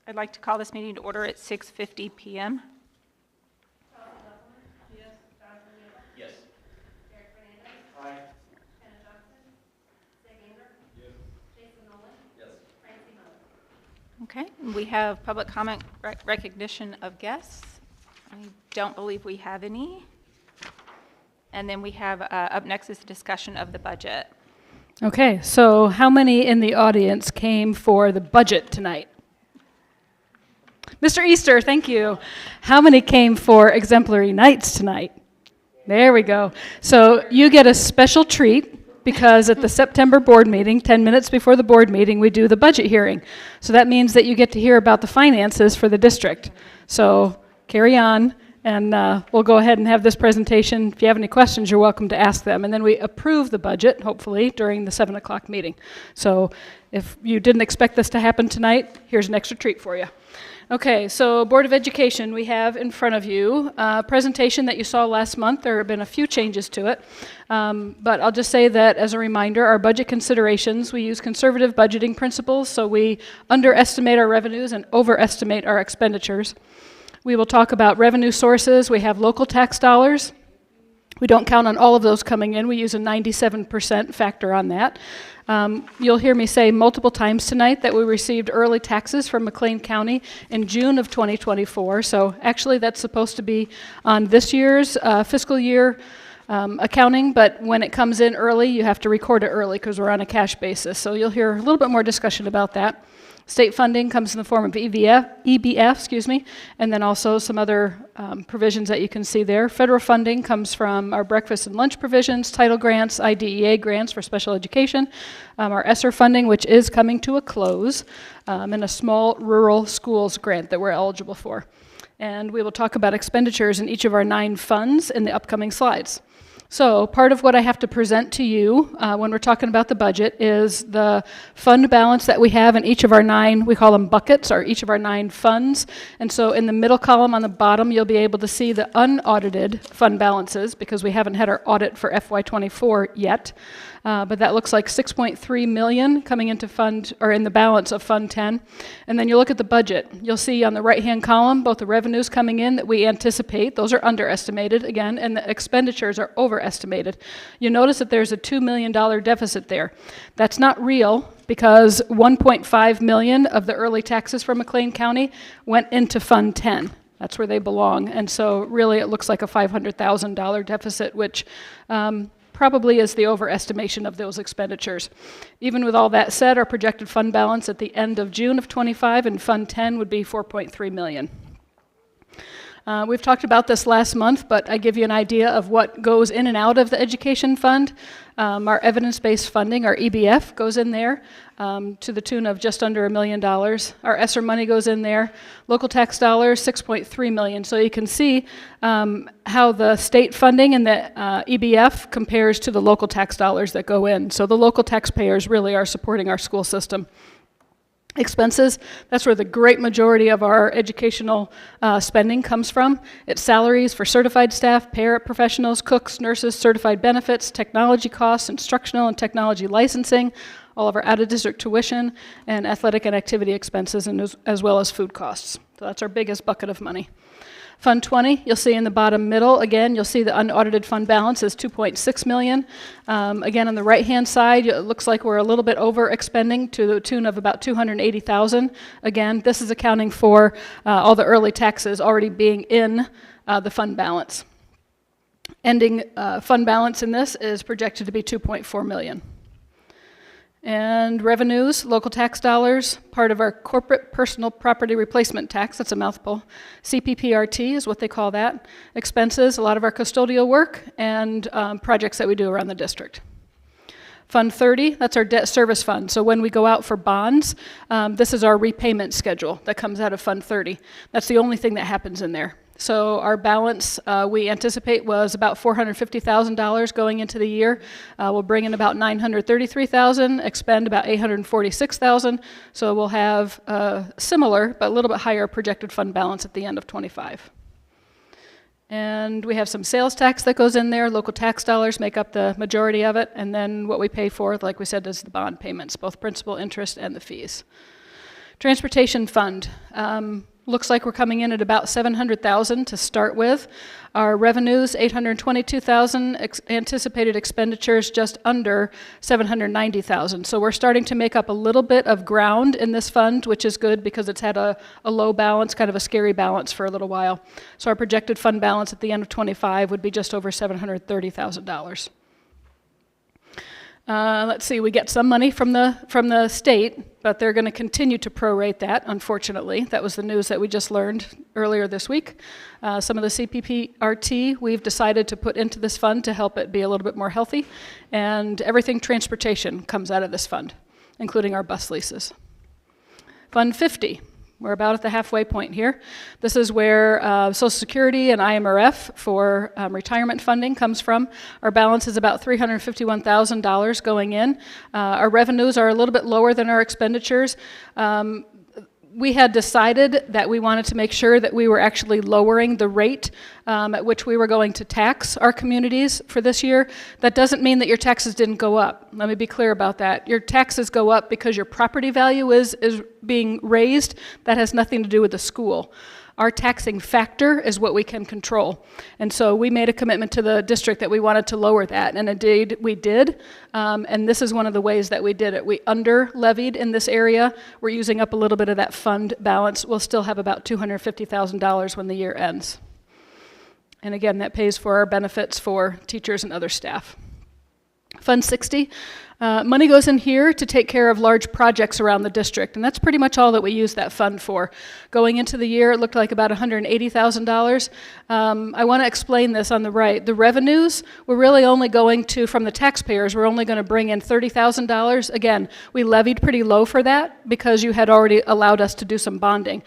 I'd like to call this meeting to order at 6:50 p.m. Yes. Eric Fernandez. Aye. Hannah Johnson. Zach Ander. Yes. Jason Nolan. Yes. Francie Miller. Okay, and we have public comment recognition of guests. I don't believe we have any. And then we have, up next is a discussion of the budget. Okay, so how many in the audience came for the budget tonight? Mr. Easter, thank you. How many came for exemplary nights tonight? There we go. So you get a special treat because at the September board meeting, 10 minutes before the board meeting, we do the budget hearing. So that means that you get to hear about the finances for the district. So carry on, and we'll go ahead and have this presentation. If you have any questions, you're welcome to ask them. And then we approve the budget, hopefully, during the 7 o'clock meeting. So if you didn't expect this to happen tonight, here's an extra treat for you. Okay, so Board of Education, we have in front of you a presentation that you saw last month. There have been a few changes to it, but I'll just say that as a reminder, our budget considerations, we use conservative budgeting principles, so we underestimate our revenues and overestimate our expenditures. We will talk about revenue sources. We have local tax dollars. We don't count on all of those coming in. We use a 97% factor on that. You'll hear me say multiple times tonight that we received early taxes from McLean County in June of 2024. So actually that's supposed to be on this year's fiscal year accounting, but when it comes in early, you have to record it early because we're on a cash basis. So you'll hear a little bit more discussion about that. State funding comes in the form of EBF, and then also some other provisions that you can see there. Federal funding comes from our breakfast and lunch provisions, title grants, IDEA grants for special education, our ESSER funding, which is coming to a close, and a small rural schools grant that we're eligible for. And we will talk about expenditures in each of our 9 funds in the upcoming slides. So part of what I have to present to you when we're talking about the budget is the fund balance that we have in each of our 9, we call them buckets, or each of our 9 funds. And so in the middle column on the bottom, you'll be able to see the unaudited fund balances because we haven't had our audit for FY24 yet. But that looks like $6.3 million coming into fund, or in the balance of Fund 10. And then you look at the budget. You'll see on the right-hand column both the revenues coming in that we anticipate, those are underestimated again, and the expenditures are overestimated. You notice that there's a $2 million deficit there. That's not real because $1.5 million of the early taxes from McLean County went into Fund 10. That's where they belong. And so really it looks like a $500,000 deficit, which probably is the overestimation of those expenditures. Even with all that said, our projected fund balance at the end of June of 25 in Fund 10 would be $4.3 million. We've talked about this last month, but I give you an idea of what goes in and out of the education fund. Our evidence-based funding, our EBF, goes in there to the tune of just under $1 million. Our ESSER money goes in there. Local tax dollars, $6.3 million. So you can see how the state funding and the EBF compares to the local tax dollars that go in. So the local taxpayers really are supporting our school system. Expenses, that's where the great majority of our educational spending comes from. It's salaries for certified staff, paraprofessionals, cooks, nurses, certified benefits, technology costs, instructional and technology licensing, all of our out-of-district tuition, and athletic and activity expenses, and as well as food costs. So that's our biggest bucket of money. Fund 20, you'll see in the bottom middle, again, you'll see the unaudited fund balance is $2.6 million. Again, on the right-hand side, it looks like we're a little bit over expending to the tune of about $280,000. Again, this is accounting for all the early taxes already being in the fund balance. Ending fund balance in this is projected to be $2.4 million. And revenues, local tax dollars, part of our corporate personal property replacement tax, that's a mouthful. CPPRT is what they call that. Expenses, a lot of our custodial work, and projects that we do around the district. Fund 30, that's our debt service fund. So when we go out for bonds, this is our repayment schedule that comes out of Fund 30. That's the only thing that happens in there. So our balance we anticipate was about $450,000 going into the year. We'll bring in about $933,000, expend about $846,000. So we'll have a similar but a little bit higher projected fund balance at the end of 25. And we have some sales tax that goes in there. Local tax dollars make up the majority of it. And then what we pay for, like we said, is the bond payments, both principal, interest, and the fees. Transportation fund. Looks like we're coming in at about 700,000 to start with. Our revenues, 822,000, anticipated expenditures just under 790,000. So we're starting to make up a little bit of ground in this fund, which is good because it's had a low balance, kind of a scary balance for a little while. So our projected fund balance at the end of 25 would be just over $730,000. Let's see, we get some money from the state, but they're going to continue to prorate that, unfortunately. That was the news that we just learned earlier this week. Some of the CPPRT we've decided to put into this fund to help it be a little bit more healthy, and everything transportation comes out of this fund, including our bus leases. Fund 50. We're about at the halfway point here. This is where Social Security and IMRF for retirement funding comes from. Our balance is about $351,000 going in. Our revenues are a little bit lower than our expenditures. We had decided that we wanted to make sure that we were actually lowering the rate at which we were going to tax our communities for this year. That doesn't mean that your taxes didn't go up. Let me be clear about that. Your taxes go up because your property value is being raised. That has nothing to do with the school. Our taxing factor is what we can control. And so we made a commitment to the district that we wanted to lower that, and indeed we did. And this is one of the ways that we did it. We under-levied in this area. We're using up a little bit of that fund balance. We'll still have about $250,000 when the year ends. And again, that pays for our benefits for teachers and other staff. Fund 60. Money goes in here to take care of large projects around the district, and that's pretty much all that we use that fund for. Going into the year, it looked like about $180,000. I want to explain this on the right. The revenues, we're really only going to, from the taxpayers, we're only going to bring in $30,000. Again, we levied pretty low for that because you had already allowed us to do some bonding.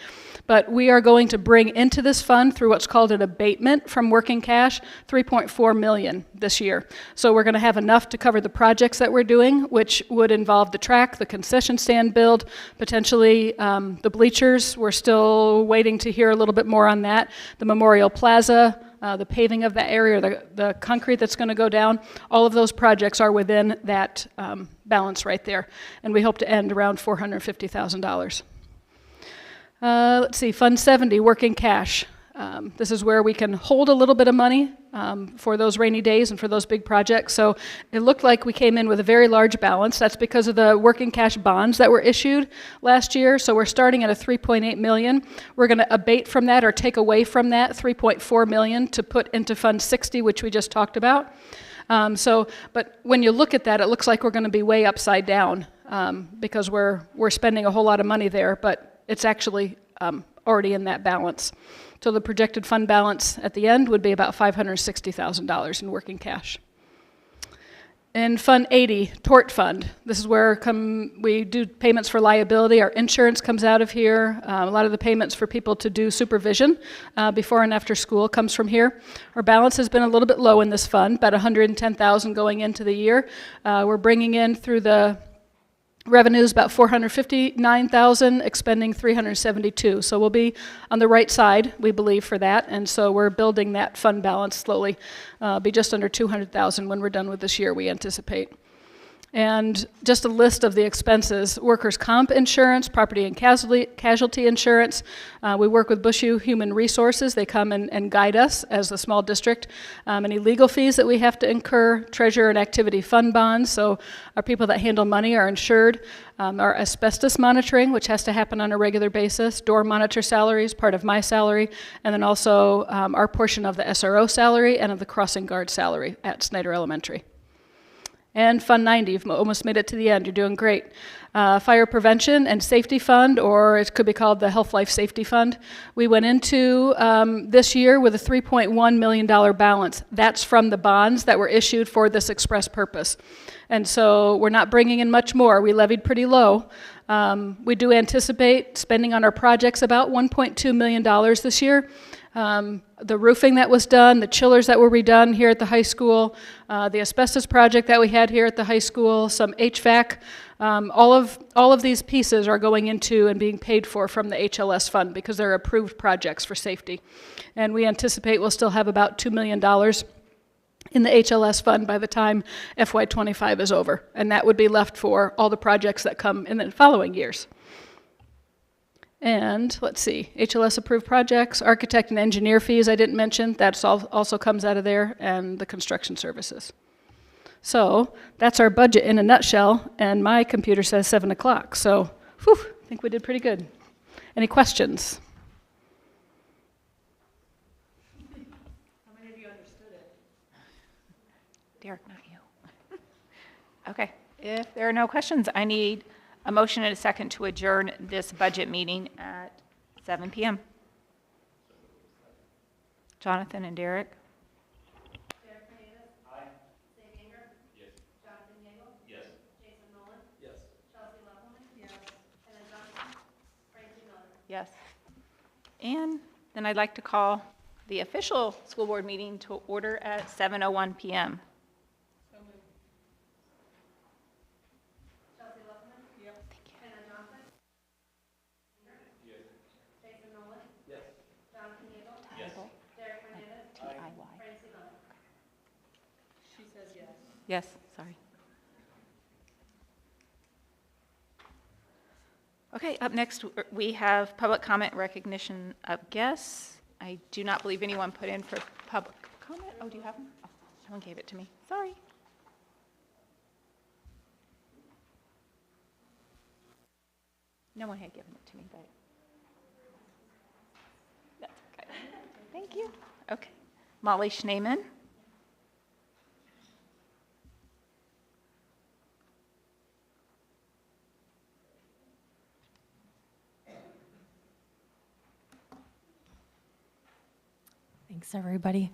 But we are going to bring into this fund through what's called an abatement from working cash, $3.4 million this year. So we're going to have enough to cover the projects that we're doing, which would involve the track, the concession stand build, potentially the bleachers. We're still waiting to hear a little bit more on that. The Memorial Plaza, the paving of that area, the concrete that's going to go down, all of those projects are within that balance right there. And we hope to end around $450,000. Let's see, Fund 70, working cash. This is where we can hold a little bit of money for those rainy days and for those big projects. So it looked like we came in with a very large balance. That's because of the working cash bonds that were issued last year. So we're starting at a $3.8 million. We're going to abate from that or take away from that $3.4 million to put into Fund 60, which we just talked about. But when you look at that, it looks like we're going to be way upside down because we're spending a whole lot of money there, but it's actually already in that balance. So the projected fund balance at the end would be about $560,000 in working cash. In Fund 80, Tort Fund, this is where we do payments for liability. Our insurance comes out of here. A lot of the payments for people to do supervision before and after school comes from here. Our balance has been a little bit low in this fund, about $110,000 going into the year. We're bringing in through the revenues about $459,000, expending $372,000. So we'll be on the right side, we believe, for that. And so we're building that fund balance slowly. Be just under $200,000 when we're done with this year, we anticipate. And just a list of the expenses: workers' comp insurance, property and casualty insurance. We work with Bushu Human Resources. They come and guide us as a small district. Any legal fees that we have to incur, treasurer and activity fund bonds. So our people that handle money are insured. Our asbestos monitoring, which has to happen on a regular basis. Door monitor salaries, part of my salary. And then also our portion of the SRO salary and of the crossing guard salary at Snyder Elementary. And Fund 90, you've almost made it to the end. You're doing great. Fire Prevention and Safety Fund, or it could be called the Health Life Safety Fund. We went into this year with a $3.1 million balance. That's from the bonds that were issued for this express purpose. And so we're not bringing in much more. We levied pretty low. We do anticipate spending on our projects about $1.2 million this year. The roofing that was done, the chillers that were redone here at the high school, the asbestos project that we had here at the high school, some HVAC, all of these pieces are going into and being paid for from the HLS fund because they're approved projects for safety. And we anticipate we'll still have about $2 million in the HLS fund by the time FY25 is over. And that would be left for all the projects that come in the following years. And let's see, HLS approved projects, architect and engineer fees I didn't mention, that's also comes out of there, and the construction services. So that's our budget in a nutshell, and my computer says 7 o'clock, so whew, I think we did pretty good. Any questions? Derek, not you. Okay, if there are no questions, I need a motion and a second to adjourn this budget meeting at 7 PM. Jonathan and Derek? Derek Hernandez. Aye. Dave Anger. Yes. Jonathan Yeagle. Yes. Jason Nolan. Yes. Chelsea Levelman. Yes. Kenna Johnson. Francie Miller. Yes. And then I'd like to call the official school board meeting to order at 7:01 PM. Chelsea Levelman. Yep. Kenna Johnson. Yes. Jason Nolan. Yes. Jonathan Yeagle. Yes. Derek Hernandez. TIY. Francie Miller. Yes, sorry. Okay, up next, we have public comment recognition of guests. I do not believe anyone put in for public comment. Oh, do you have one? Oh, someone gave it to me. Sorry. No one had given it to me, but that's okay. Thank you. Okay. Molly Schneeman. Thanks, everybody.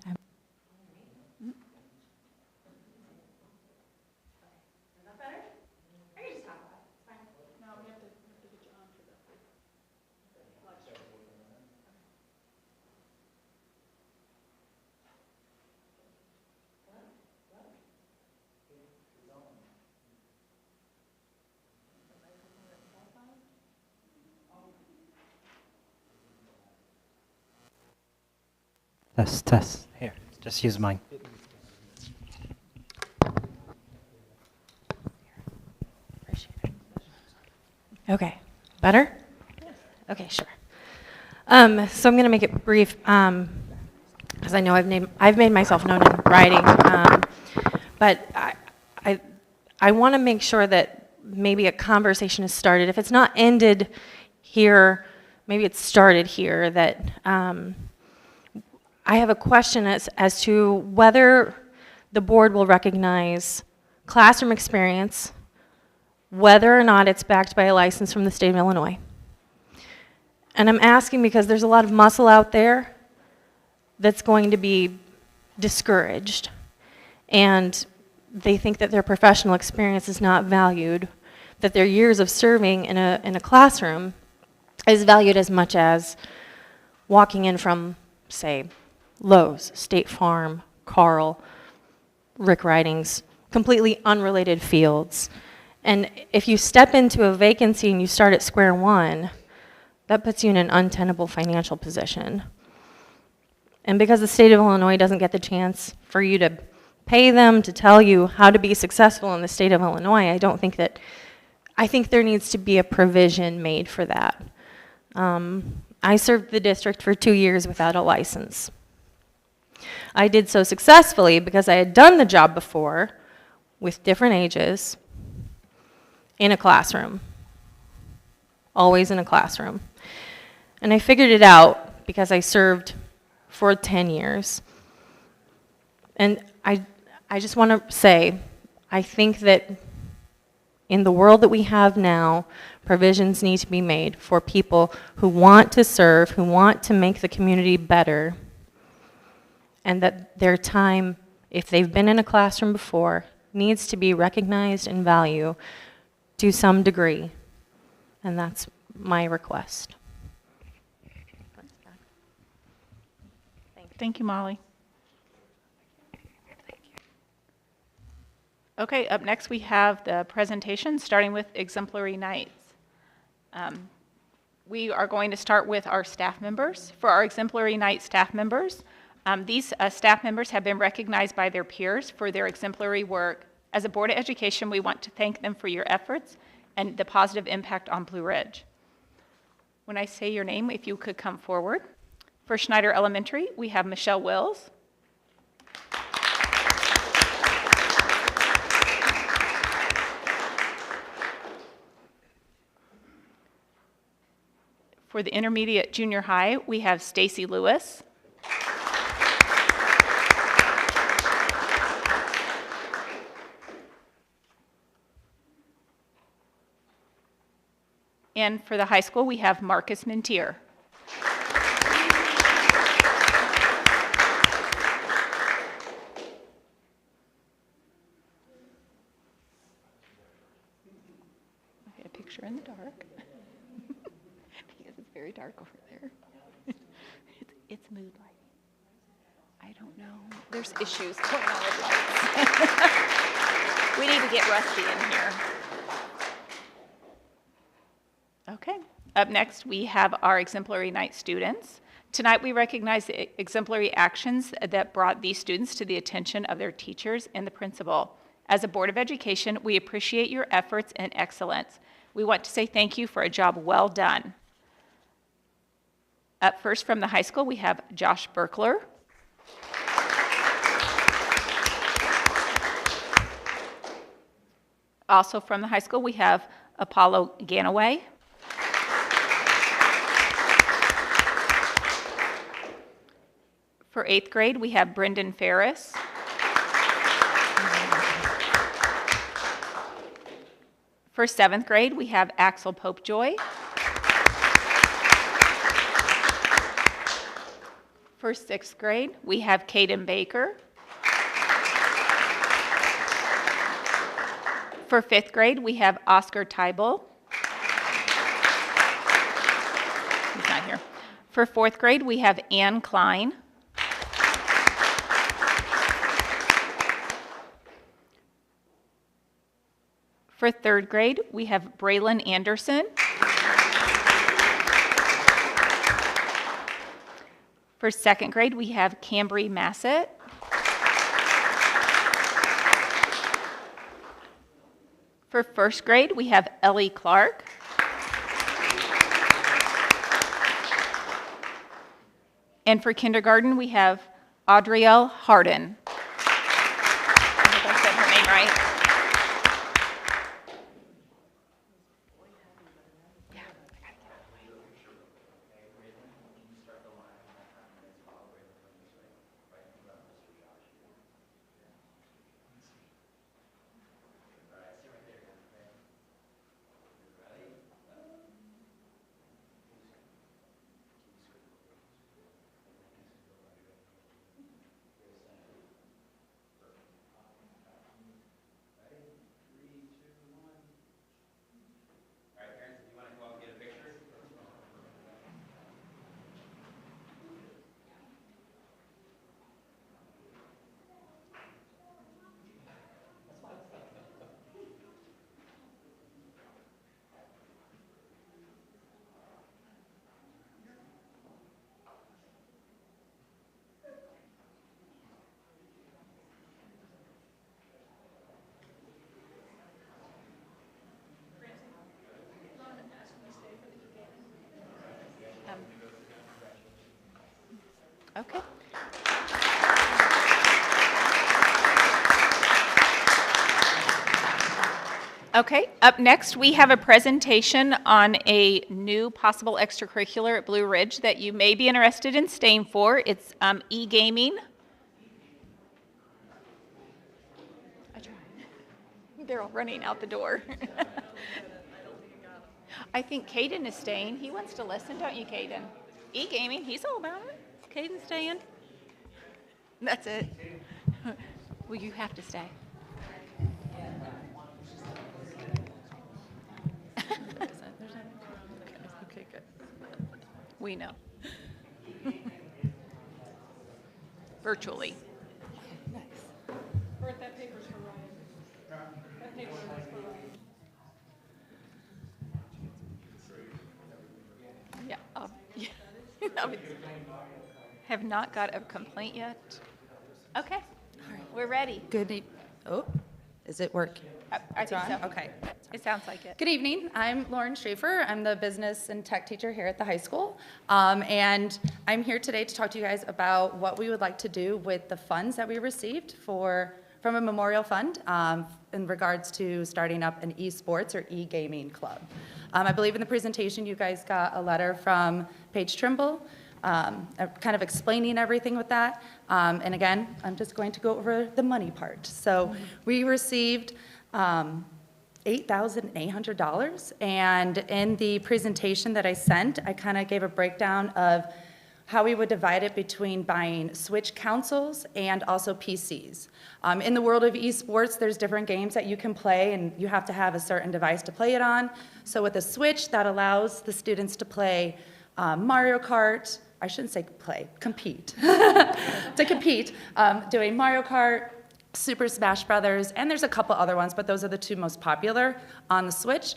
Test, test. Here, just use mine. Okay, better? Okay, sure. So I'm going to make it brief because I know I've made myself known in writing, but I want to make sure that maybe a conversation is started. If it's not ended here, maybe it's started here. That I have a question as to whether the board will recognize classroom experience, whether or not it's backed by a license from the state of Illinois. And I'm asking because there's a lot of muscle out there that's going to be discouraged, and they think that their professional experience is not valued, that their years of serving in a classroom is valued as much as walking in from, say, Lowe's, State Farm, Carl, Rick Ridings, completely unrelated fields. And if you step into a vacancy and you start at square one, that puts you in an untenable financial position. And because the state of Illinois doesn't get the chance for you to pay them to tell you how to be successful in the state of Illinois, I think there needs to be a provision made for that. I served the district for 2 years without a license. I did so successfully because I had done the job before with different ages in a classroom, always in a classroom. And I figured it out because I served for 10 years. And I just want to say, I think that in the world that we have now, provisions need to be made for people who want to serve, who want to make the community better, and that their time, if they've been in a classroom before, needs to be recognized and valued to some degree. And that's my request. Thank you, Molly. Okay, up next we have the presentation, starting with exemplary nights. We are going to start with our staff members. For our exemplary night staff members, these staff members have been recognized by their peers for their exemplary work. As a Board of Education, we want to thank them for your efforts and the positive impact on Blue Ridge. When I say your name, if you could come forward. For Schneider Elementary, we have Michelle Wills. For the intermediate junior high, we have Stacy Lewis. And for the high school, we have Marcus Mintier. Okay, a picture in the dark. Because it's very dark over there. It's mood lighting. I don't know. There's issues going on with lights. We need to get Rusty in here. Okay. Up next, we have our Exemplary Night students. Tonight, we recognize the exemplary actions that brought these students to the attention of their teachers and the principal. As a Board of Education, we appreciate your efforts and excellence. We want to say thank you for a job well done. Up first from the high school, we have Josh Berkler. Also from the high school, we have Apollo Ganaway. For 8th grade, we have Brendan Ferris. For 7th grade, we have Axel Popejoy. For 6th grade, we have Caden Baker. For 5th grade, we have Oscar Tybel. He's not here. For 4th grade, we have Ann Klein. For 3rd grade, we have Braylon Anderson. For 2nd grade, we have Cambry Massett. For 1st grade, we have Ellie Clark. And for kindergarten, we have Audrielle Harden. I hope I said her name right. Okay. Okay, up next, we have a presentation on a new possible extracurricular at Blue Ridge that you may be interested in staying for. It's e-gaming. I tried. They're all running out the door. I think Caden is staying. He wants to listen, don't you, Caden? E-gaming, he's all about it. Caden staying. That's it. Well, you have to stay. Okay, good. We know. Virtually. Bert, that paper's for Ryan. That paper is for Ryan. Yeah. Have not got a complaint yet. Okay. We're ready. Good. Oh, is it working? I think so. Okay. It sounds like it. Good evening. I'm Lauren Schaefer. I'm the business and tech teacher here at the high school. And I'm here today to talk to you guys about what we would like to do with the funds that we received from a memorial fund in regards to starting up an esports or e-gaming club. I believe in the presentation you guys got a letter from Paige Trimble kind of explaining everything with that. And again, I'm just going to go over the money part. So we received $8,800, and in the presentation that I sent, I kind of gave a breakdown of how we would divide it between buying Switch consoles and also PCs. In the world of esports, there's different games that you can play, and you have to have a certain device to play it on. So with a Switch, that allows the students to play Mario Kart. I shouldn't say play, compete. To compete, doing Mario Kart, Super Smash Brothers, and there's a couple other ones, but those are the two most popular on the Switch.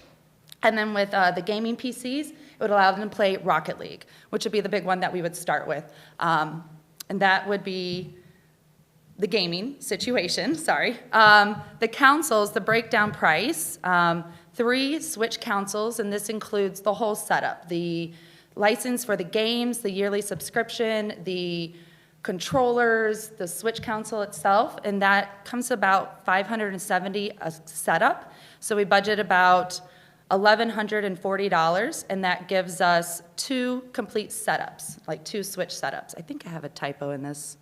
And then with the gaming PCs, it would allow them to play Rocket League, which would be the big one that we would start with. And that would be the gaming situation, sorry. The consoles, the breakdown price, 3 Switch consoles, and this includes the whole setup, the license for the games, the yearly subscription, the controllers, the Switch console itself, and that comes about $570 a setup. So we budget about $1,140, and that gives us 2 complete setups, like 2 Switch setups. I think I have a typo in this.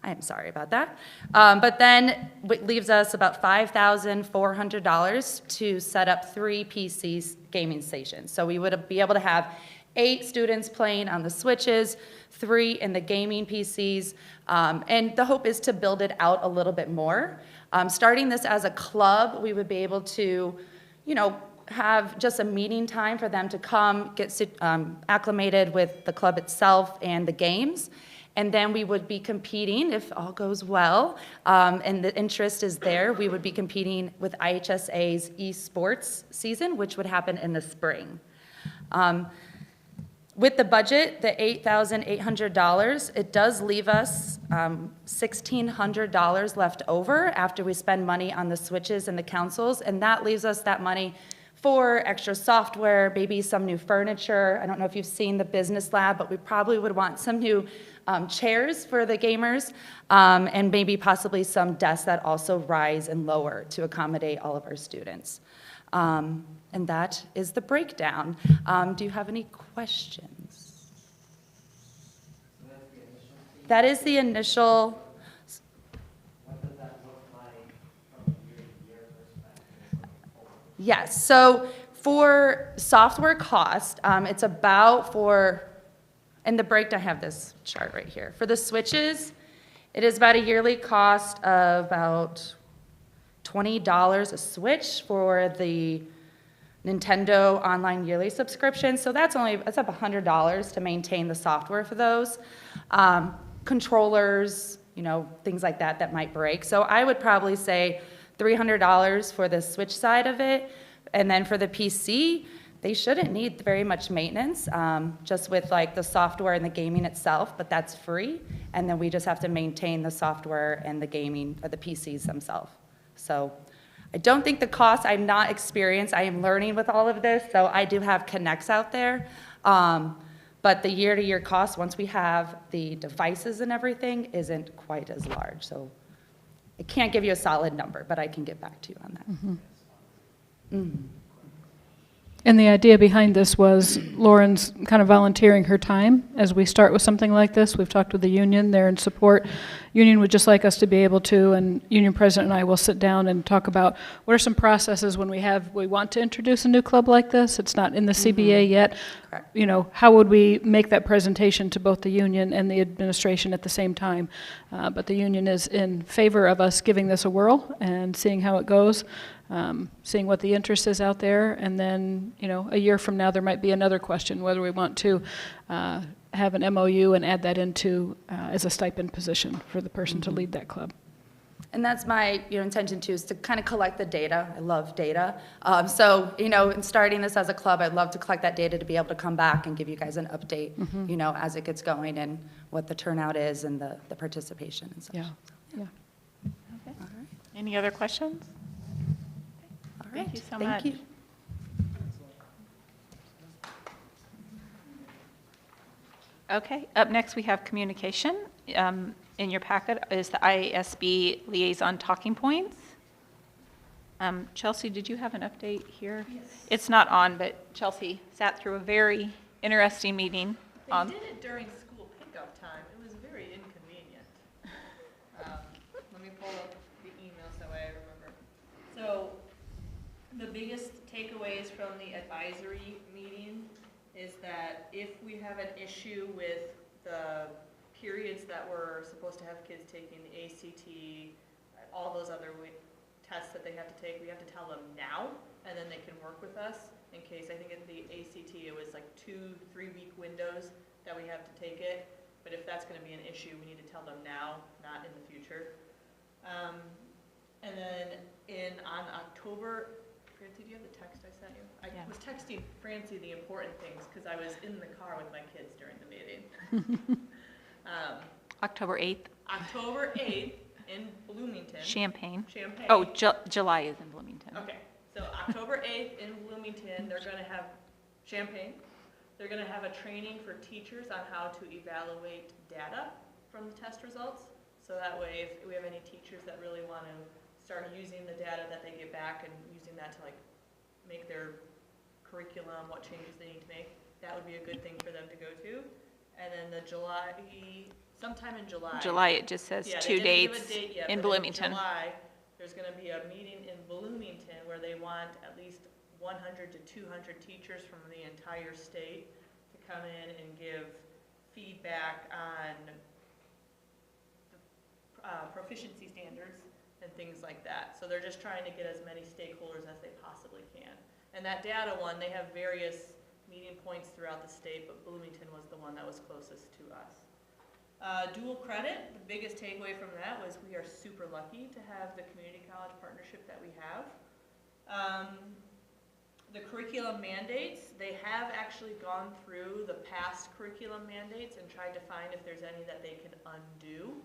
I am sorry about that. But then it leaves us about $5,400 to set up 3 PC gaming stations. So we would be able to have 8 students playing on the Switches, 3 in the gaming PCs, and the hope is to build it out a little bit more. Starting this as a club, we would be able to, have just a meeting time for them to come, get acclimated with the club itself and the games. And then we would be competing, if all goes well, and the interest is there, we would be competing with IHSA's esports season, which would happen in the spring. With the budget, the $8,800, it does leave us $1,600 left over after we spend money on the Switches and the consoles, and that leaves us that money for extra software, maybe some new furniture. I don't know if you've seen the business lab, but we probably would want some new chairs for the gamers, and maybe possibly some desks that also rise and lower to accommodate all of our students. And that is the breakdown. Do you have any questions? That is the initial. What does that look like from a year-to-year perspective? Yes, so for software cost, it's about in the breakdown, I have this chart right here. For the Switches, it is about a yearly cost of about $20 a Switch for the Nintendo online yearly subscription. So that's up $100 to maintain the software for those. Controllers, things like that might break. So I would probably say $300 for the Switch side of it. And then for the PC, they shouldn't need very much maintenance, just with like the software and the gaming itself, but that's free. And then we just have to maintain the software and the gaming, or the PCs themselves. So I don't think the cost, I'm not experienced, I am learning with all of this, so I do have connects out there. But the year-to-year cost, once we have the devices and everything, isn't quite as large. So I can't give you a solid number, but I can get back to you on that. Mm-hmm. And the idea behind this was Lauren's kind of volunteering her time as we start with something like this. We've talked with the union, they're in support. Union would just like us to be able to, and union president and I will sit down and talk about what are some processes when we want to introduce a new club like this. It's not in the CBA yet. Correct. How would we make that presentation to both the union and the administration at the same time? But the union is in favor of us giving this a whirl and seeing how it goes. Seeing what the interest is out there, and then, a year from now there might be another question, whether we want to have an MOU and add that into as a stipend position for the person to lead that club. And that's my intention too, is to kind of collect the data. I love data. So, in starting this as a club, I'd love to collect that data to be able to come back and give you guys an update, as it gets going and what the turnout is and the participation and such. Yeah. So, Yeah. Okay. Any other questions? all Thank you so Thank much. you. Okay, up next, we have communication. In your packet is the IASB liaison talking points. Chelsea, did you have an update here? Yes. It's not on, but Chelsea sat through a very interesting meeting on. They did it during school pickup time. It was very inconvenient. Let me pull up the email so I remember. So, the biggest takeaways from the advisory meeting is that if we have an issue with the periods that we're supposed to have kids taking, the ACT, all those other tests that they have to take, we have to tell them now, and then they can work with us in case, I think in the ACT, it was like 2-3 week windows that we have to take it, but if that's gonna be an issue, we need to tell them now, not in the future. And then on October, Francie, do you have the text I sent you? I Yeah. was texting Francie the important things, because I was in the car with my kids during the meeting. October 8th, October 8th in Bloomington. Champaign. Champaign. Oh, July is in Bloomington. Okay, so October 8th in Bloomington, they're gonna have Champaign. They're gonna have a training for teachers on how to evaluate data from the test results. So that way, if we have any teachers that really want to start using the data that they get back and using that to like make their curriculum, what changes they need to make, that would be a good thing for them to go to. And then sometime in July. July, it just says Yeah, they 2 didn't give a dates date yet, in but Bloomington. July, there's gonna be a meeting in Bloomington where they want at least 100 to 200 teachers from the entire state to come in and give feedback on the proficiency standards and things like that. So they're just trying to get as many stakeholders as they possibly can. And that data one, they have various meeting points throughout the state, but Bloomington was the one that was closest to us. Dual credit, the biggest takeaway from that was we are super lucky to have the community college partnership that we have. The curriculum mandates, they have actually gone through the past curriculum mandates and tried to find if there's any that they can undo.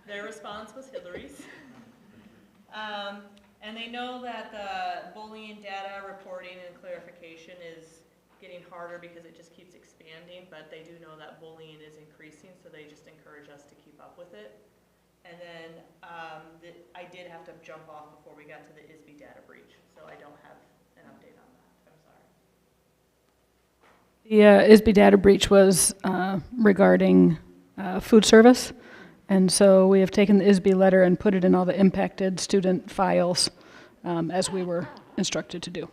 Their response was Hillary's. And they know that the bullying data reporting and clarification is getting harder because it just keeps expanding, but they do know that bullying is increasing, so they just encourage us to keep up with it. And then I did have to jump off before we got to the ISB data breach, so I don't have an update on that. I'm sorry. The ISB data breach was regarding food service, and so we have taken the ISB letter and put it in all the impacted student files as we were instructed to do.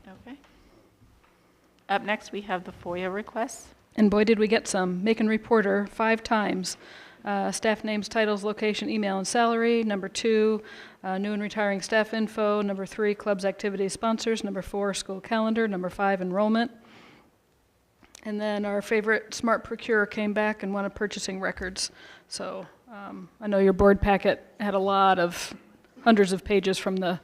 Okay. Up next, we have the FOIA requests. And boy, did we get some. Macon Reporter 5 times. Staff names, titles, location, email, and salary. Number 2, new and retiring staff info. Number 3, clubs, activities, sponsors. Number 4, school calendar. Number 5, enrollment. And then our favorite Smart Procurer came back and wanted purchasing records. So I know your board packet had a lot of hundreds of pages from the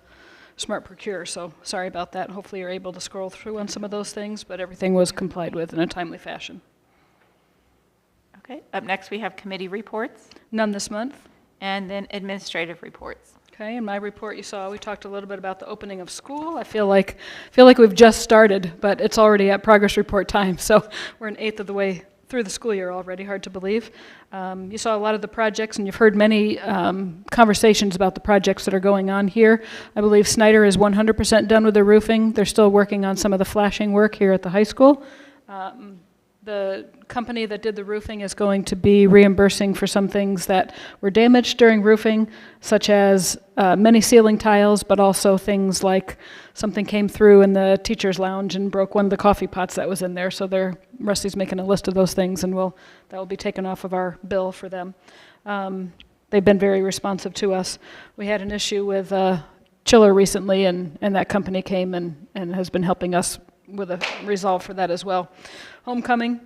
Smart Procurer, so sorry about that. Hopefully you're able to scroll through on some of those things, but everything was complied with in a timely fashion. Okay. Up next, we have committee reports None this month. and then administrative reports. Okay, in my report you saw we talked a little bit about the opening of school. I feel like we've just started, but it's already at progress report time, so we're an eighth of the way through the school year already, hard to believe. You saw a lot of the projects, and you've heard many conversations about the projects that are going on here. I believe Snyder is 100% done with their roofing. They're still working on some of the flashing work here at the high school. The company that did the roofing is going to be reimbursing for some things that were damaged during roofing, such as many ceiling tiles, but also things like something came through in the teacher's lounge and broke one of the coffee pots that was in there. So Rusty's making a list of those things, and that will be taken off of our bill for them. They've been very responsive to us. We had an issue with chiller recently, and that company came and has been helping us with a resolve for that as well. Homecoming,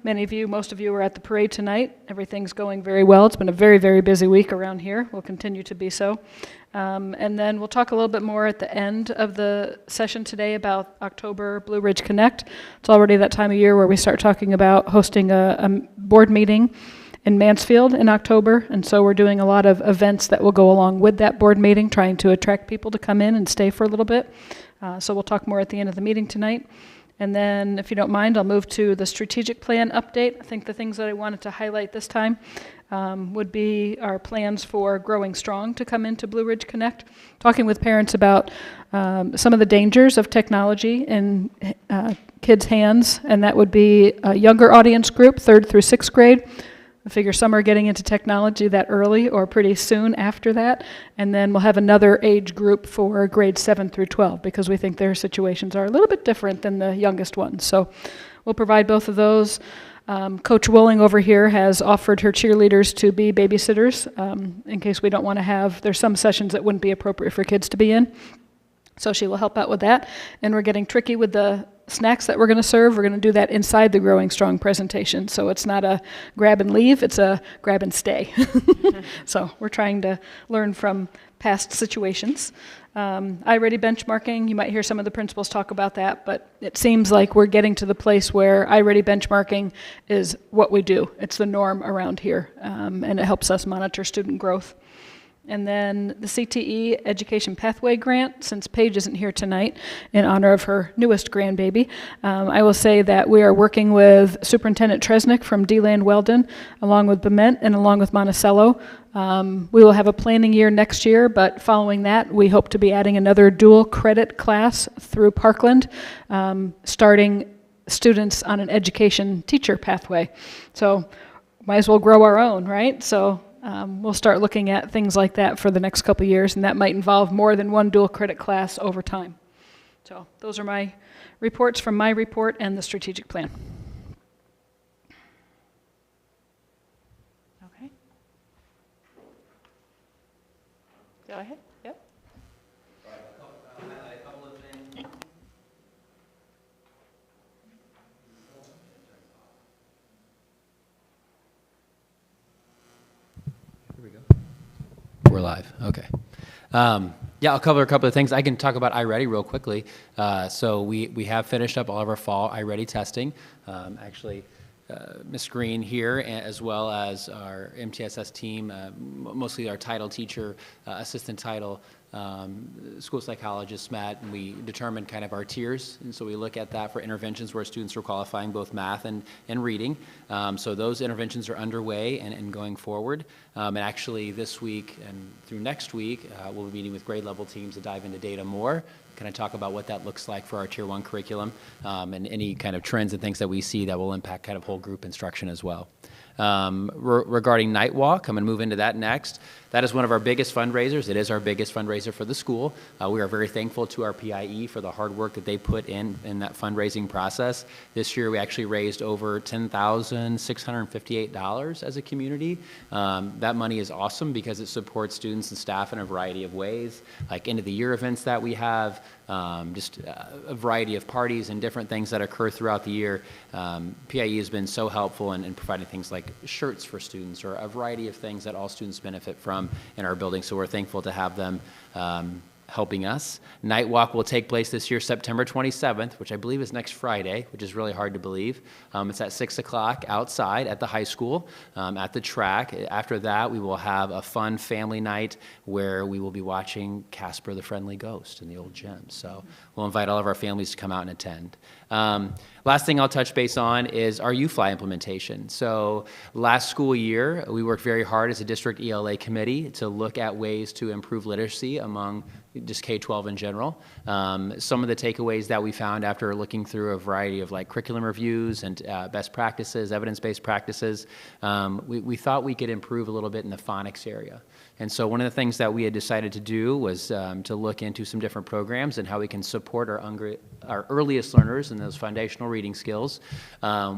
most of you were at the parade tonight. Everything's going very well. It's been a very, very busy week around here. Will continue to be so. And then we'll talk a little bit more at the end of the session today about October Blue Ridge Connect. It's already that time of year where we start talking about hosting a board meeting in Mansfield in October, and so we're doing a lot of events that will go along with that board meeting, trying to attract people to come in and stay for a little bit. So we'll talk more at the end of the meeting tonight. And then, if you don't mind, I'll move to the strategic plan update. I think the things that I wanted to highlight this time would be our plans for Growing Strong to come into Blue Ridge Connect, talking with parents about some of the dangers of technology in kids' hands, and that would be a younger audience group, 3rd through 6th grade. I figure some are getting into technology that early or pretty soon after that, and then we'll have another age group for grades 7 through 12 because we think their situations are a little bit different than the youngest ones. So we'll provide both of those. Coach Willing over here has offered her cheerleaders to be babysitters in case we don't want to have, there's some sessions that wouldn't be appropriate for kids to be in. So she will help out with that. And we're getting tricky with the snacks that we're going to serve. We're going to do that inside the Growing Strong presentation. So it's not a grab and leave, it's a grab and stay. So we're trying to learn from past situations. iReady benchmarking, you might hear some of the principals talk about that, but it seems like we're getting to the place where iReady benchmarking is what we do. It's the norm around here, and it helps us monitor student growth. And then the CTE Education Pathway Grant, since Paige isn't here tonight, in honor of her newest grandbaby, I will say that we are working with Superintendent Tresnick from DeLand Weldon, along with Bement and along with Monticello. We will have a planning year next year, but following that, we hope to be adding another dual credit class through Parkland, starting students on an education teacher pathway. So might as well grow our own, right? So we'll start looking at things like that for the next couple of years, and that might involve more than one dual credit class over time. So those are my reports from my report and the strategic plan. Okay. Go ahead. Yep. We're live. Okay. Yeah, I'll cover a couple of things. I can talk about iReady real quickly. So we have finished up all of our fall iReady testing. Actually, Ms. Green here, as well as our MTSS team, mostly our title teacher, assistant title, school psychologist, Matt, and we determined kind of our tiers. And so we look at that for interventions where students are qualifying both math and reading. So those interventions are underway and going forward. And actually this week and through next week, we'll be meeting with grade level teams to dive into data more. Kind of talk about what that looks like for our Tier 1 curriculum and any kind of trends and things that we see that will impact kind of whole group instruction as well. Regarding Night Walk, I'm going to move into that next. That is one of our biggest fundraisers. It is our biggest fundraiser for the school. We are very thankful to our PIE for the hard work that they put in that fundraising process. This year we actually raised over $10,658 as a community. That money is awesome because it supports students and staff in a variety of ways, like end of the year events that we have, just a variety of parties and different things that occur throughout the year. PIE has been so helpful in providing things like shirts for students or a variety of things that all students benefit from in our building. So we're thankful to have them helping us. Night Walk will take place this year, September 27th, which I believe is next Friday, which is really hard to believe. It's at 6 o'clock outside at the high school, at the track. After that, we will have a fun family night where we will be watching Casper the Friendly Ghost in the old gym. So we'll invite all of our families to come out and attend. Last thing I'll touch base on is our UFly implementation. So last school year, we worked very hard as a district ELA committee to look at ways to improve literacy among just K-12 in general. Some of the takeaways that we found after looking through a variety of like curriculum reviews and best practices, evidence-based practices, we thought we could improve a little bit in the phonics area. And so one of the things that we had decided to do was to look into some different programs and how we can support our earliest learners in those foundational reading skills.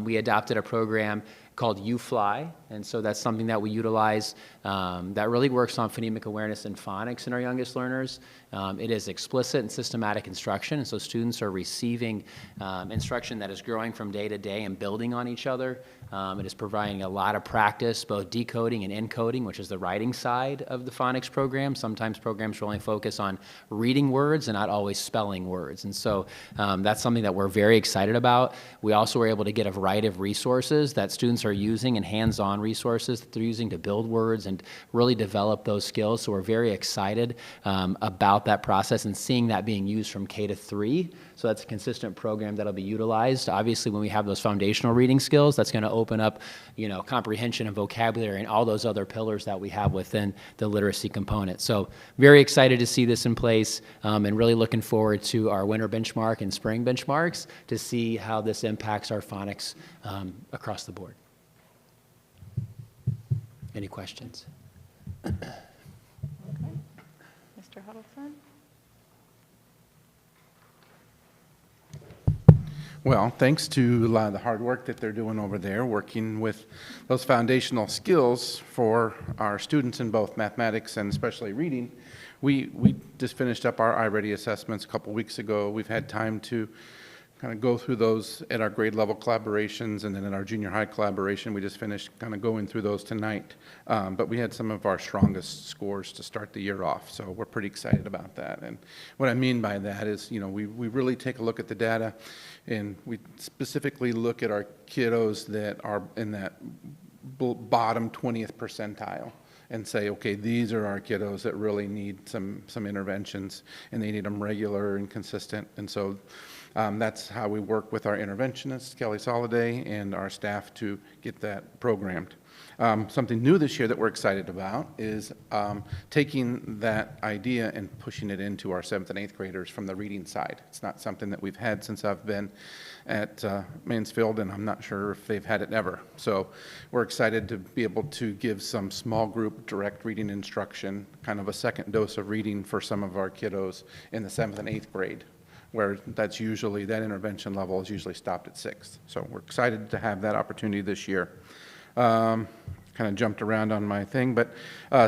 We adopted a program called UFly, and so that's something that we utilize that really works on phonemic awareness and phonics in our youngest learners. It is explicit and systematic instruction, and so students are receiving instruction that is growing from day to day and building on each other. It is providing a lot of practice, both decoding and encoding, which is the writing side of the phonics program. Sometimes programs will only focus on reading words and not always spelling words, and so that's something that we're very excited about. We also were able to get a variety of resources that students are are using and hands-on resources that they're using to build words and really develop those skills. So we're very excited about that process and seeing that being used from K to 3. So that's a consistent program that'll be utilized. Obviously, when we have those foundational reading skills, that's going to open up, comprehension and vocabulary and all those other pillars that we have within the literacy component. So very excited to see this in place, and really looking forward to our winter benchmark and spring benchmarks to see how this impacts our phonics across the board. Any questions? Mr. Huddleston? Well, thanks to a lot of the hard work that they're doing over there, working with those foundational skills for our students in both mathematics and especially reading, we just finished up our iReady assessments a couple weeks ago. We've had time to kind of go through those at our grade level collaborations, and then in our junior high collaboration, we just finished kind of going through those tonight. But we had some of our strongest scores to start the year off, so we're pretty excited about that. And what I mean by that is, we really take a look at the data, and we specifically look at our kiddos that are in that bottom 20th percentile and say, okay, these are our kiddos that really need some interventions, and they need them regular and consistent. And so that's how we work with our interventionist, Kelly Soliday, and our staff to get that programmed. Something new this year that we're excited about is taking that idea and pushing it into our 7th and 8th graders from the reading side. It's not something that we've had since I've been at Mansfield, and I'm not sure if they've had it ever. So we're excited to be able to give some small group direct reading instruction, kind of a second dose of reading for some of our kiddos in the 7th and 8th grade, where that's usually, that intervention level is usually stopped at 6th. So we're excited to have that opportunity this year. Kind of jumped around on my thing, but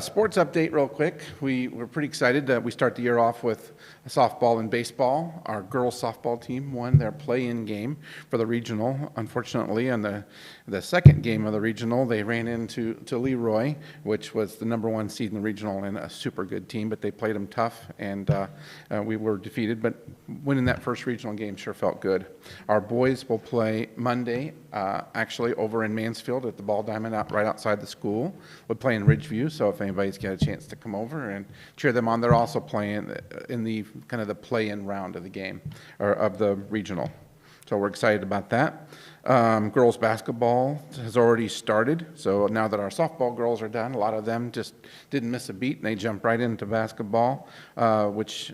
sports update real quick. We're pretty excited that we start the year off with softball and baseball. Our girls softball team won their play-in game for the regional. Unfortunately, on the second game of the regional, they ran into Leroy, which was the #1 seed in the regional and a super good team, but they played them tough, and we were defeated, but winning that first regional game sure felt good. Our boys will play Monday, actually over in Mansfield at the Ball Diamond right outside the school. We're playing Ridgeview, so if anybody's got a chance to come over and cheer them on, they're also playing in the kind of the play-in round of the game, or of the regional. So we're excited about that. Girls basketball has already started, so now that our softball girls are done, a lot of them just didn't miss a beat, and they jumped right into basketball, which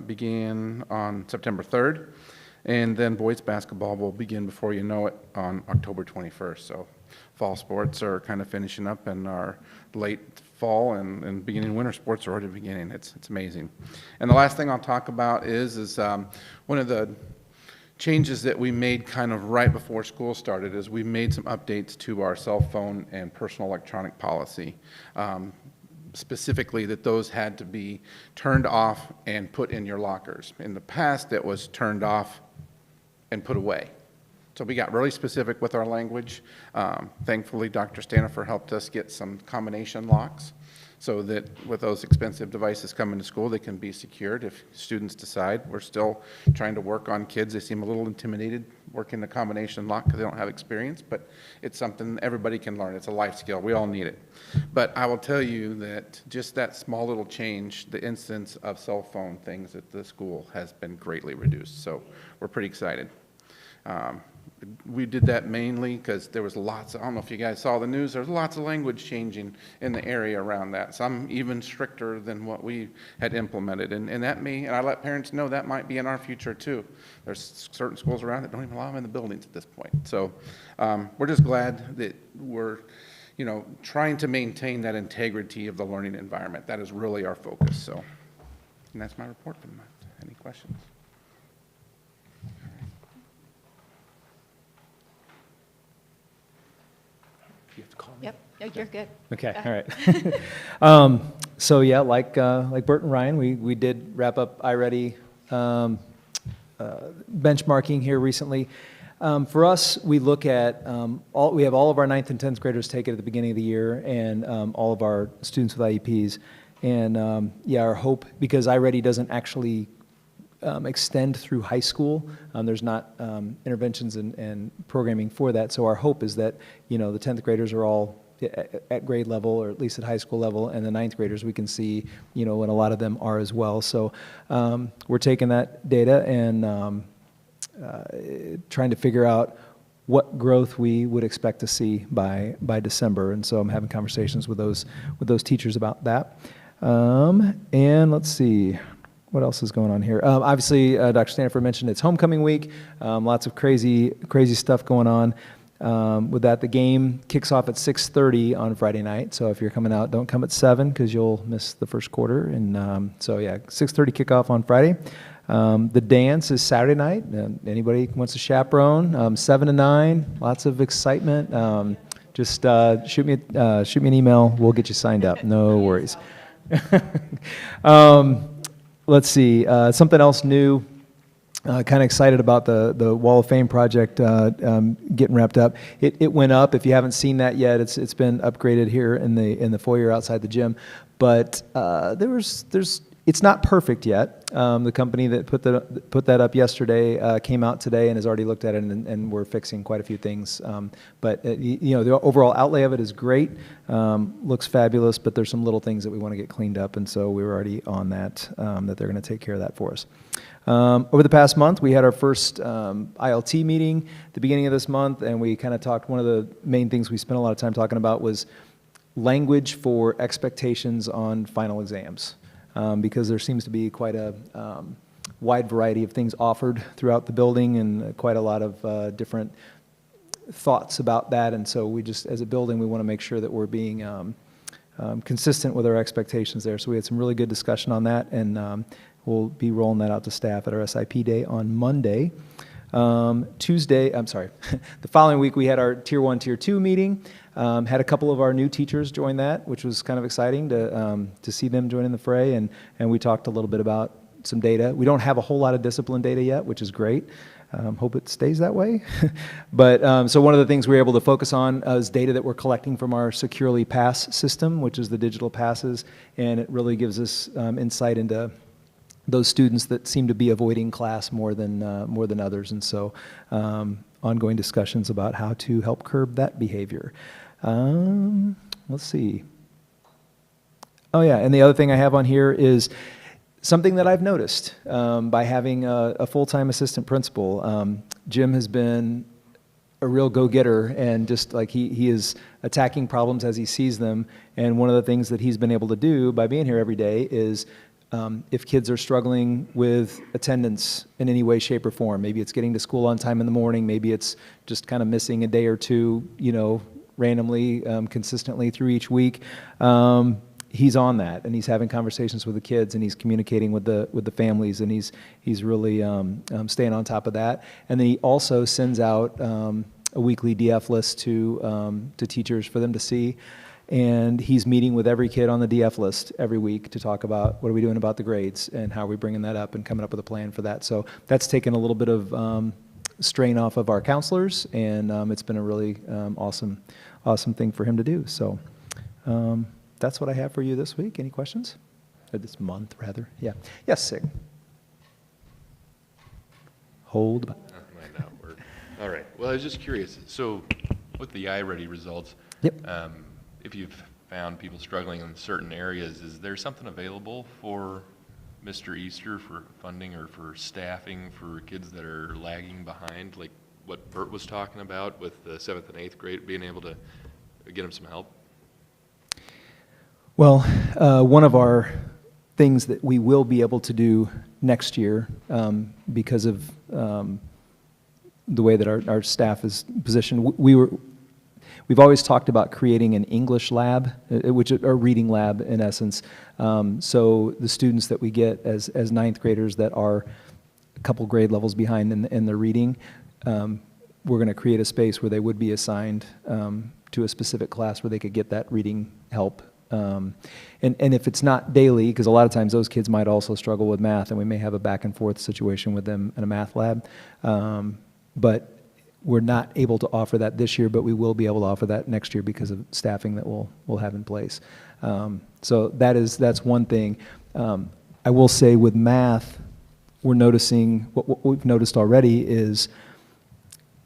began on September 3rd. And then boys basketball will begin before you know it on October 21st. So fall sports are kind of finishing up, and our late fall and beginning winter sports are already beginning. It's amazing. And the last thing I'll talk about is one of the changes that we made kind of right before school started is we made some updates to our cell phone and personal electronic policy. Specifically that those had to be turned off and put in your lockers. In the past, it was turned off and put away. So we got really specific with our language. Thankfully, Dr. Stanifer helped us get some combination locks so that with those expensive devices coming to school, they can be secured if students decide. We're still trying to work on kids. They seem a little intimidated working the combination lock because they don't have experience, but it's something everybody can learn. It's a life skill. We all need it. But I will tell you that just that small little change, the instance of cell phone things at the school has been greatly reduced. So we're pretty excited. We did that mainly because there was lots, I don't know if you guys saw the news, there's lots of language changing in the area around that. Some even stricter than what we had implemented. And that and I let parents know that might be in our future too. There's certain schools around that don't even allow them in the buildings at this point. So we're just glad that we're trying to maintain that integrity of the learning environment. That is really our focus. So, and that's my report for the month. Any questions? You have to call me. Yep, no, you're good. Okay, all right. So yeah, like Bert and Ryan, we did wrap up iReady benchmarking here recently. For us, we look at we have all of our 9th and 10th graders take it at the beginning of the year, and all of our students with IEPs. And yeah, our hope, because iReady doesn't actually extend through high school. There's not interventions and programming for that. So our hope is that, the 10th graders are all at grade level, or at least at high school level, and the 9th graders we can see, and a lot of them are as well. So we're taking that data and trying to figure out what growth we would expect to see by December. And so I'm having conversations with those teachers about that. And let's see, what else is going on here? Obviously, Dr. Stanford mentioned it's homecoming week. Lots of crazy stuff going on. With that, the game kicks off at 6:30 on Friday night. So if you're coming out, don't come at 7 because you'll miss the first quarter. And so yeah, 6:30 kickoff on Friday. The dance is Saturday night. Anybody wants to chaperone? 7 to 9. Lots of excitement. Just shoot me an email. We'll get you signed up. No worries. Let's see, something else new. Kind of excited about the Wall of Fame project getting wrapped up. It went up. If you haven't seen that yet, it's been upgraded here in the foyer outside the gym. But it's not perfect yet. The company that put that up yesterday came out today and has already looked at it, and we're fixing quite a few things. But the overall outlay of it is great. Looks fabulous, but there's some little things that we want to get cleaned up, and so we were already on that. That they're going to take care of that for us. Over the past month, we had our first ILT meeting at the beginning of this month, and we kind of talked. One of the main things we spent a lot of time talking about was language for expectations on final exams. Because there seems to be quite a wide variety of things offered throughout the building, and quite a lot of different thoughts about that. And so we just, as a building, we want to make sure that we're being consistent with our expectations there. So we had some really good discussion on that, and we'll be rolling that out to staff at our SIP day on Monday. The following week we had our Tier 1, Tier 2 meeting. Had a couple of our new teachers join that, which was kind of exciting to see them join in the fray, and we talked a little bit about some data. We don't have a whole lot of discipline data yet, which is great. Hope it stays that way. But so one of the things we were able to focus on is data that we're collecting from our Securely Pass system, which is the digital passes, and it really gives us insight into those students that seem to be avoiding class more than others, and so ongoing discussions about how to help curb that behavior. Let's see. Oh yeah, and the other thing I have on here is something that I've noticed by having a full-time assistant principal. Jim has been a real go-getter, and just like he is attacking problems as he sees them. And one of the things that he's been able to do by being here every day is if kids are struggling with attendance in any way, shape, or form, maybe it's getting to school on time in the morning, maybe it's just kind of missing a day or two, randomly, consistently through each week. He's on that, and he's having conversations with the kids, and he's communicating with the families, and he's really staying on top of that. And then he also sends out a weekly DF list to teachers for them to see. And he's meeting with every kid on the DF list every week to talk about what are we doing about the grades and how are we bringing that up and coming up with a plan for that. So that's taken a little bit of strain off of our counselors, and it's been a really awesome thing for him to do. So that's what I have for you this week. Any questions? Or this month, rather. Yeah. Yes, Sig. Hold. Might not work. All right. Well, I was just curious. So with the iReady results, yep. If you've found people struggling in certain areas, is there something available for Mr. Easter for funding or for staffing for kids that are lagging behind, like what Bert was talking about with the 7th and 8th grade, being able to get them some help? Well, one of our things that we will be able to do next year because of the way that our staff is positioned, we've always talked about creating an English lab, which is a reading lab in essence. So the students that we get as 9th graders that are a couple grade levels behind in their reading, we're going to create a space where they would be assigned to a specific class where they could get that reading help. And if it's not daily, because a lot of times those kids might also struggle with math, and we may have a back and forth situation with them in a math lab. But we're not able to offer that this year, but we will be able to offer that next year because of staffing that we'll have in place. So that's one thing. I will say with math, we're noticing, what we've noticed already is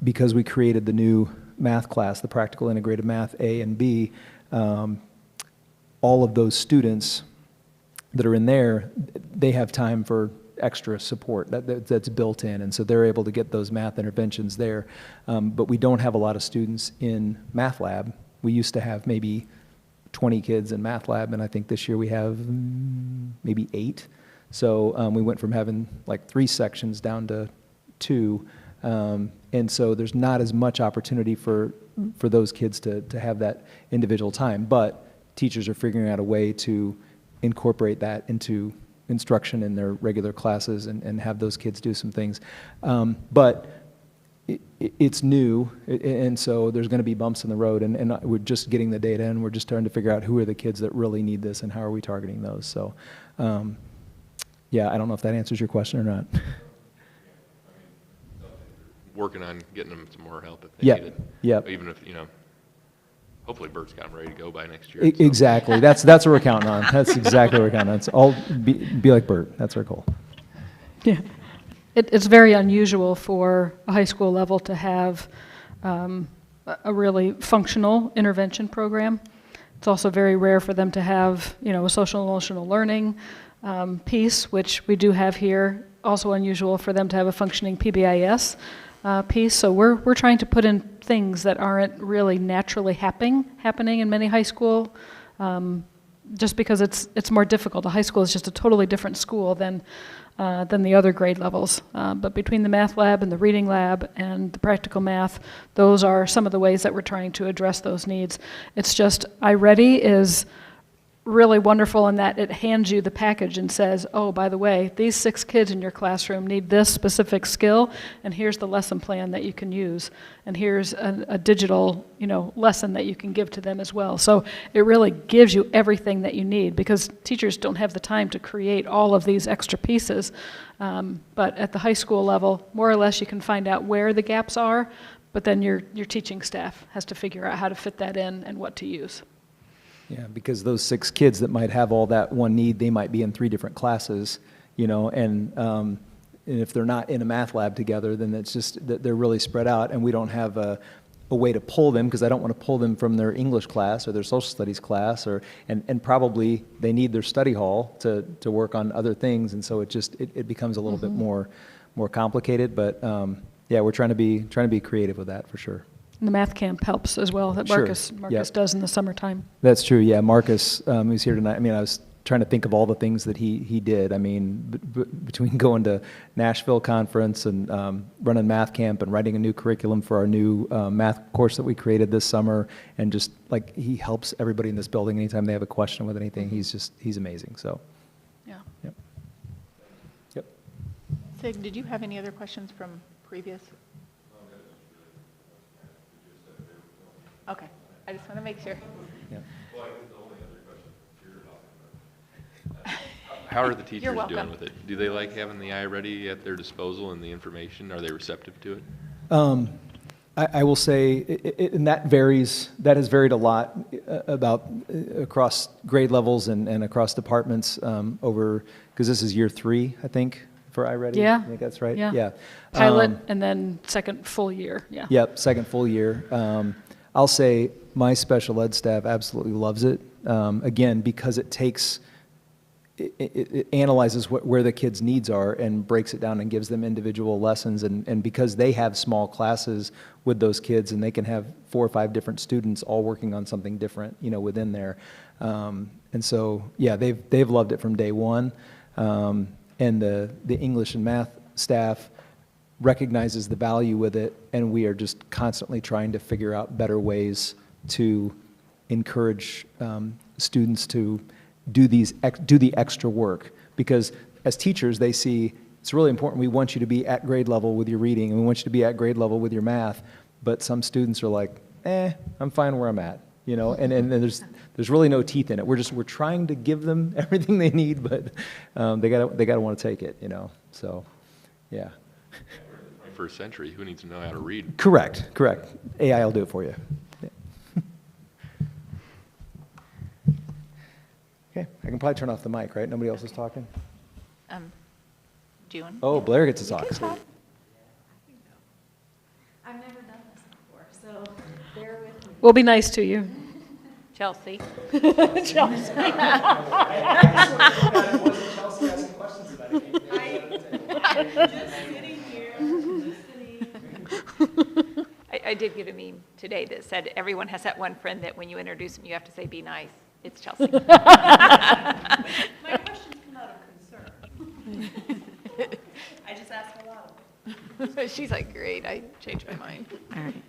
because we created the new math class, the practical integrated math A and B, all of those students that are in there, they have time for extra support that's built in, and so they're able to get those math interventions there. But we don't have a lot of students in math lab. We used to have maybe 20 kids in math lab, and I think this year we have maybe 8. So we went from having like 3 sections down to 2. And so there's not as much opportunity for those kids to have that individual time. But teachers are figuring out a way to incorporate that into instruction in their regular classes and have those kids do some things. But it's new, and so there's going to be bumps in the road, and we're just getting the data, and we're just trying to figure out who are the kids that really need this and how are we targeting those. So, yeah, I don't know if that answers your question or not. Working on getting them some more help if they need it. Yeah. Even if, hopefully Bert's got them ready to go by next year. Exactly. That's what we're counting on. That's exactly what we're counting on. It's all be like Bert. That's our goal. Yeah. It's very unusual for a high school level to have a really functional intervention program. It's also very rare for them to have, a social emotional learning piece, which we do have here. Also unusual for them to have a functioning PBIS piece. So we're trying to put in things that aren't really naturally happening in many high school, just because it's more difficult. A high school is just a totally different school than the other grade levels. But between the math lab and the reading lab and the practical math, those are some of the ways that we're trying to address those needs. It's just, iReady is really wonderful in that it hands you the package and says, oh, by the way, these 6 kids in your classroom need this specific skill, and here's the lesson plan that you can use, and here's a digital, lesson that you can give to them as well. So it really gives you everything that you need, because teachers don't have the time to create all of these extra pieces. But at the high school level, more or less you can find out where the gaps are, but then your teaching staff has to figure out how to fit that in and what to use. Yeah, because those 6 kids that might have all that one need, they might be in 3 different classes, and if they're not in a math lab together, then it's just that they're really spread out, and we don't have a way to pull them, because I don't want to pull them from their English class or their social studies class, and probably they need their study hall to work on other things, and so it becomes a little bit more complicated. But yeah, we're trying to be creative with that for sure. And the math camp helps as well, that Sure. Marcus does in the summertime. That's true, yeah. Marcus, who's here tonight, I was trying to think of all the things that he did. Between going to Nashville conference and running math camp and writing a new curriculum for our new math course that we created this summer, and just like he helps everybody in this building anytime they have a question with anything. He's amazing, so. Yeah. Yep. Sig, did you have any other questions from previous? Okay, I just want to make sure. Yeah. How are the teachers You're doing welcome. with it? Do they like having the iReady at their disposal and the information? Are they receptive to it? I will say, and that varies, that has varied a lot across grade levels and across departments because this is year 3, I think, for iReady. Yeah. I think that's right. Yeah. Yeah. Pilot, and then second full year, yeah. Yep, second full year. I'll say my special ed staff absolutely loves it, again, because it analyzes where the kids' needs are and breaks it down and gives them individual lessons, and because they have small classes with those kids, and they can have 4 or 5 different students all working on something different, within there. And so, yeah, they've loved it from day one. And the English and math staff recognizes the value with it, and we are just constantly trying to figure out better ways to encourage students to do the extra work, because as teachers they see it's really important. We want you to be at grade level with your reading, and we want you to be at grade level with your math, but some students are like, I'm fine where I'm at, and there's really no teeth in it. We're trying to give them everything they need, but they gotta want to take it, so yeah. 21st century, who needs to know how to read? Correct. AI will do it for you. Yeah. Okay, I can probably turn off the mic, right? Nobody else is talking? June. Oh, Blair gets to talk. Good talk. I've never done this before, so bear with me. We'll be nice to you. Chelsea. I did get a meme today that said everyone has that one friend that when you introduce them, you have to say, be nice. It's Chelsea. My questions come out of concern. I just asked a lot of them. She's like, great, I changed my mind. All right.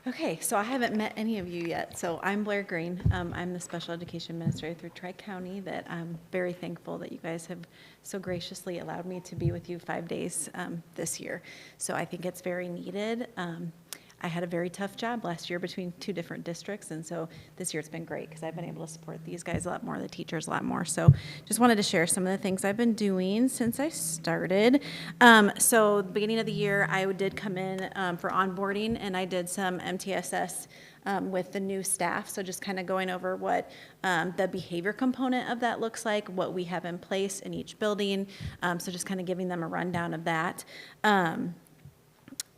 Okay, so I haven't met any of you yet. So I'm Blair Green. I'm the special education administrator through Tri-County that I'm very thankful that you guys have so graciously allowed me to be with you 5 days this year. So I think it's very needed. I had a very tough job last year between 2 different districts, and so this year it's been great because I've been able to support these guys a lot more, the teachers a lot more. So just wanted to share some of the things I've been doing since I started. So the beginning of the year, I did come in for onboarding, and I did some MTSS with the new staff. So just kind of going over what the behavior component of that looks like, what we have in place in each building. So just kind of giving them a rundown of that.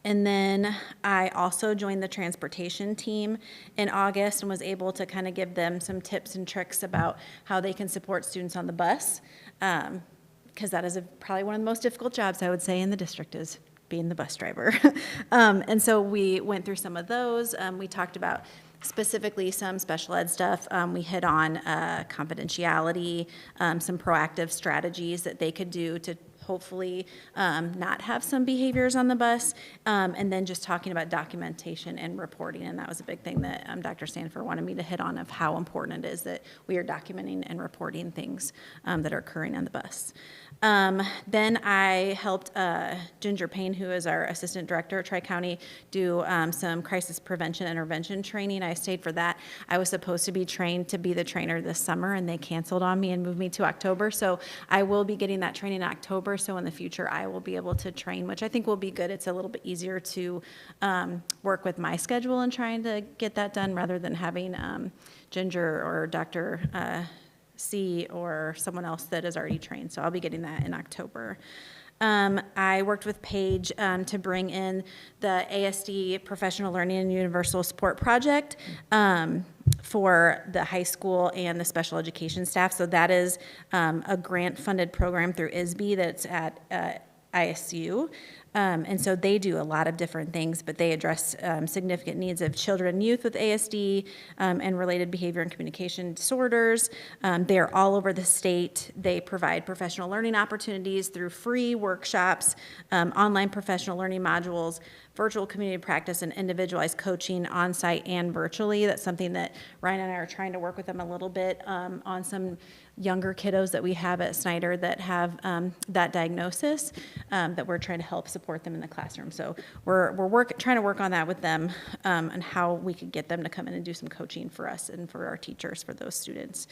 And then I also joined the transportation team in August and was able to kind of give them some tips and tricks about how they can support students on the bus, because that is probably one of the most difficult jobs, I would say, in the district is being the bus driver. And so we went through some of those. We talked about specifically some special ed stuff. We hit on confidentiality, some proactive strategies that they could do to hopefully not have some behaviors on the bus, and then just talking about documentation and reporting, and that was a big thing that Dr. Sanford wanted me to hit on, of how important it is that we are documenting and reporting things that are occurring on the bus. Then I helped Ginger Payne, who is our assistant director at Tri-County, do some crisis prevention intervention training. I stayed for that. I was supposed to be trained to be the trainer this summer, and they canceled on me and moved me to October. So I will be getting that training in October. So in the future, I will be able to train, which I think will be good. It's a little bit easier to work with my schedule and trying to get that done rather than having Ginger or Dr. C or someone else that is already trained. So I'll be getting that in October. I worked with Paige to bring in the ASD Professional Learning and Universal Support Project for the high school and the special education staff. So that is a grant-funded program through ISB that's at ISU. And so they do a lot of different things, but they address significant needs of children and youth with ASD and related behavior and communication disorders. They're all over the state. They provide professional learning opportunities through free workshops, online professional learning modules, virtual community practice, and individualized coaching on-site and virtually. That's something that Ryan and I are trying to work with them a little bit on some younger kiddos that we have at Snyder that have that diagnosis, that we're trying to help support them in the classroom. So we're trying to work on that with them and how we could get them to come in and do some coaching for us and for our teachers for those students.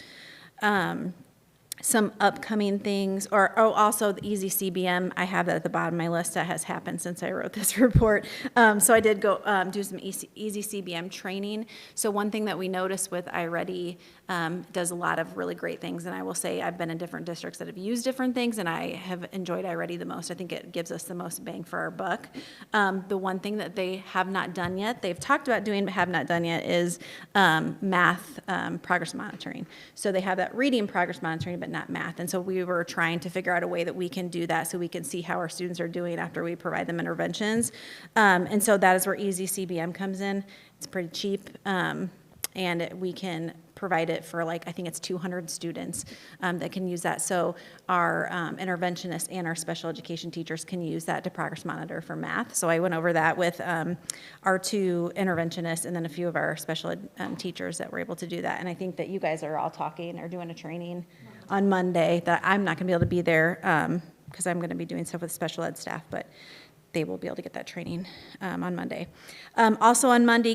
Some upcoming things, also the Easy CBM, I have that at the bottom of my list. That has happened since I wrote this report. So I did go do some Easy CBM training. So one thing that we noticed with iReady does a lot of really great things, and I will say I've been in different districts that have used different things, and I have enjoyed iReady the most. I think it gives us the most bang for our buck. The one thing that they have not done yet, they've talked about doing but have not done yet, is math progress monitoring. So they have that reading progress monitoring, but not math. And so we were trying to figure out a way that we can do that so we can see how our students are doing after we provide them interventions. And so that is where Easy CBM comes in. It's pretty cheap, and we can provide it for I think it's 200 students that can use that. So our interventionists and our special education teachers can use that to progress monitor for math. So I went over that with our 2 interventionists and then a few of our special ed teachers that were able to do that. And I think that you guys are all talking or doing a training on Monday that I'm not going to be able to be there because I'm going to be doing stuff with special ed staff, but they will be able to get that training on Monday. Also on Monday,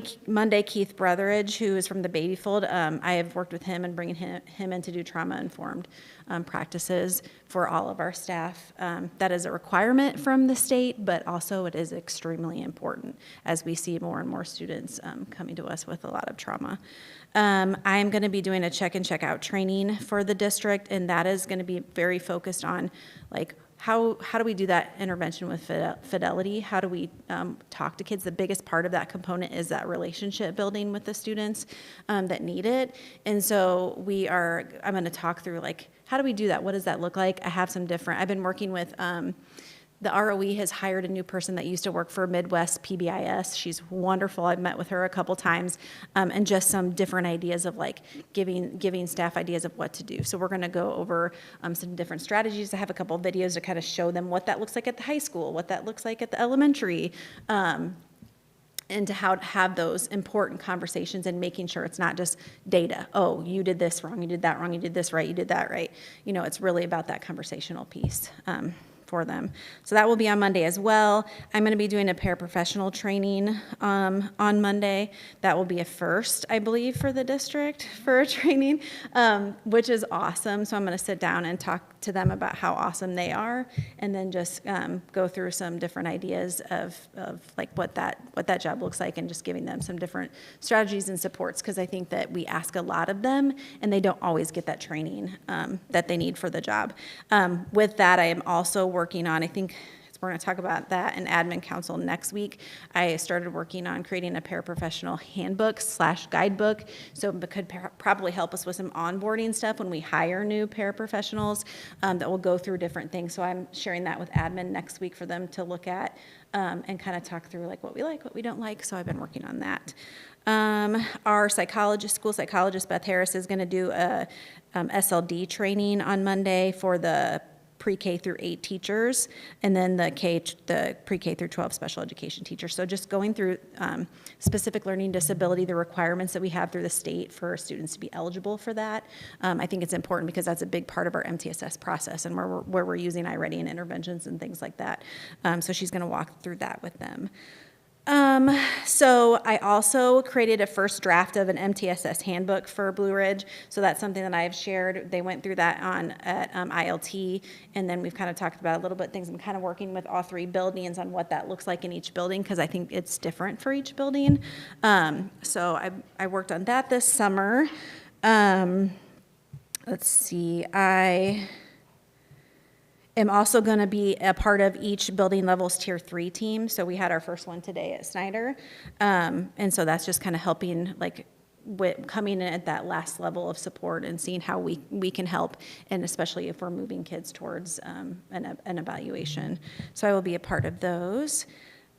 Keith Brotheridge, who is from the Baby Fold, I have worked with him and bringing him in to do trauma-informed practices for all of our staff. That is a requirement from the state, but also it is extremely important as we see more and more students coming to us with a lot of trauma. I'm going to be doing a check-in, check-out training for the district, and that is going to be very focused on how do we do that intervention with fidelity? How do we talk to kids? The biggest part of that component is that relationship building with the students that need it. And so I'm going to talk through like, how do we do that? What does that look like? I've been working with, the ROE has hired a new person that used to work for Midwest PBIS. She's wonderful. I've met with her a couple times, and just some different ideas of like giving staff ideas of what to do. So we're going to go over some different strategies. I have a couple of videos to kind of show them what that looks like at the high school, what that looks like at the elementary, and to how to have those important conversations and making sure it's not just data. Oh, you did this wrong, you did that wrong, you did this right, you did that right. You know, it's really about that conversational piece. For them. So that will be on Monday as well. I'm going to be doing a paraprofessional training on Monday. That will be a first, I believe, for the district for a training, which is awesome. So I'm going to sit down and talk to them about how awesome they are, and then just go through some different ideas of like what that job looks like, and just giving them some different strategies and supports, because I think that we ask a lot of them and they don't always get that training that they need for the job. With that, I am also working on, I think we're going to talk about that in admin council next week. I started working on creating a paraprofessional handbook / guidebook, so it could probably help us with some onboarding stuff when we hire new paraprofessionals that will go through different things. So I'm sharing that with admin next week for them to look at and kind of talk through like what we like, what we don't like. So I've been working on that. Our school psychologist, Beth Harris, is going to do a SLD training on Monday for the pre-K through 8 teachers, and then the pre-K through 12 special education teachers. So just going through specific learning disability, the requirements that we have through the state for students to be eligible for that. I think it's important because that's a big part of our MTSS process, and where we're using iReady and interventions and things like that. So she's going to walk through that with them. So I also created a first draft of an MTSS handbook for Blue Ridge. So that's something that I've shared. They went through that at ILT, and then we've kind of talked about a little bit things. I'm kind of working with all 3 buildings on what that looks like in each building, because I think it's different for each building. So I worked on that this summer. Let's see, I'm also going to be a part of each building level's Tier 3 team. So we had our first one today at Snyder. And so that's just kind of helping, like, coming in at that last level of support and seeing how we can help, and especially if we're moving kids towards an evaluation. So I will be a part of those.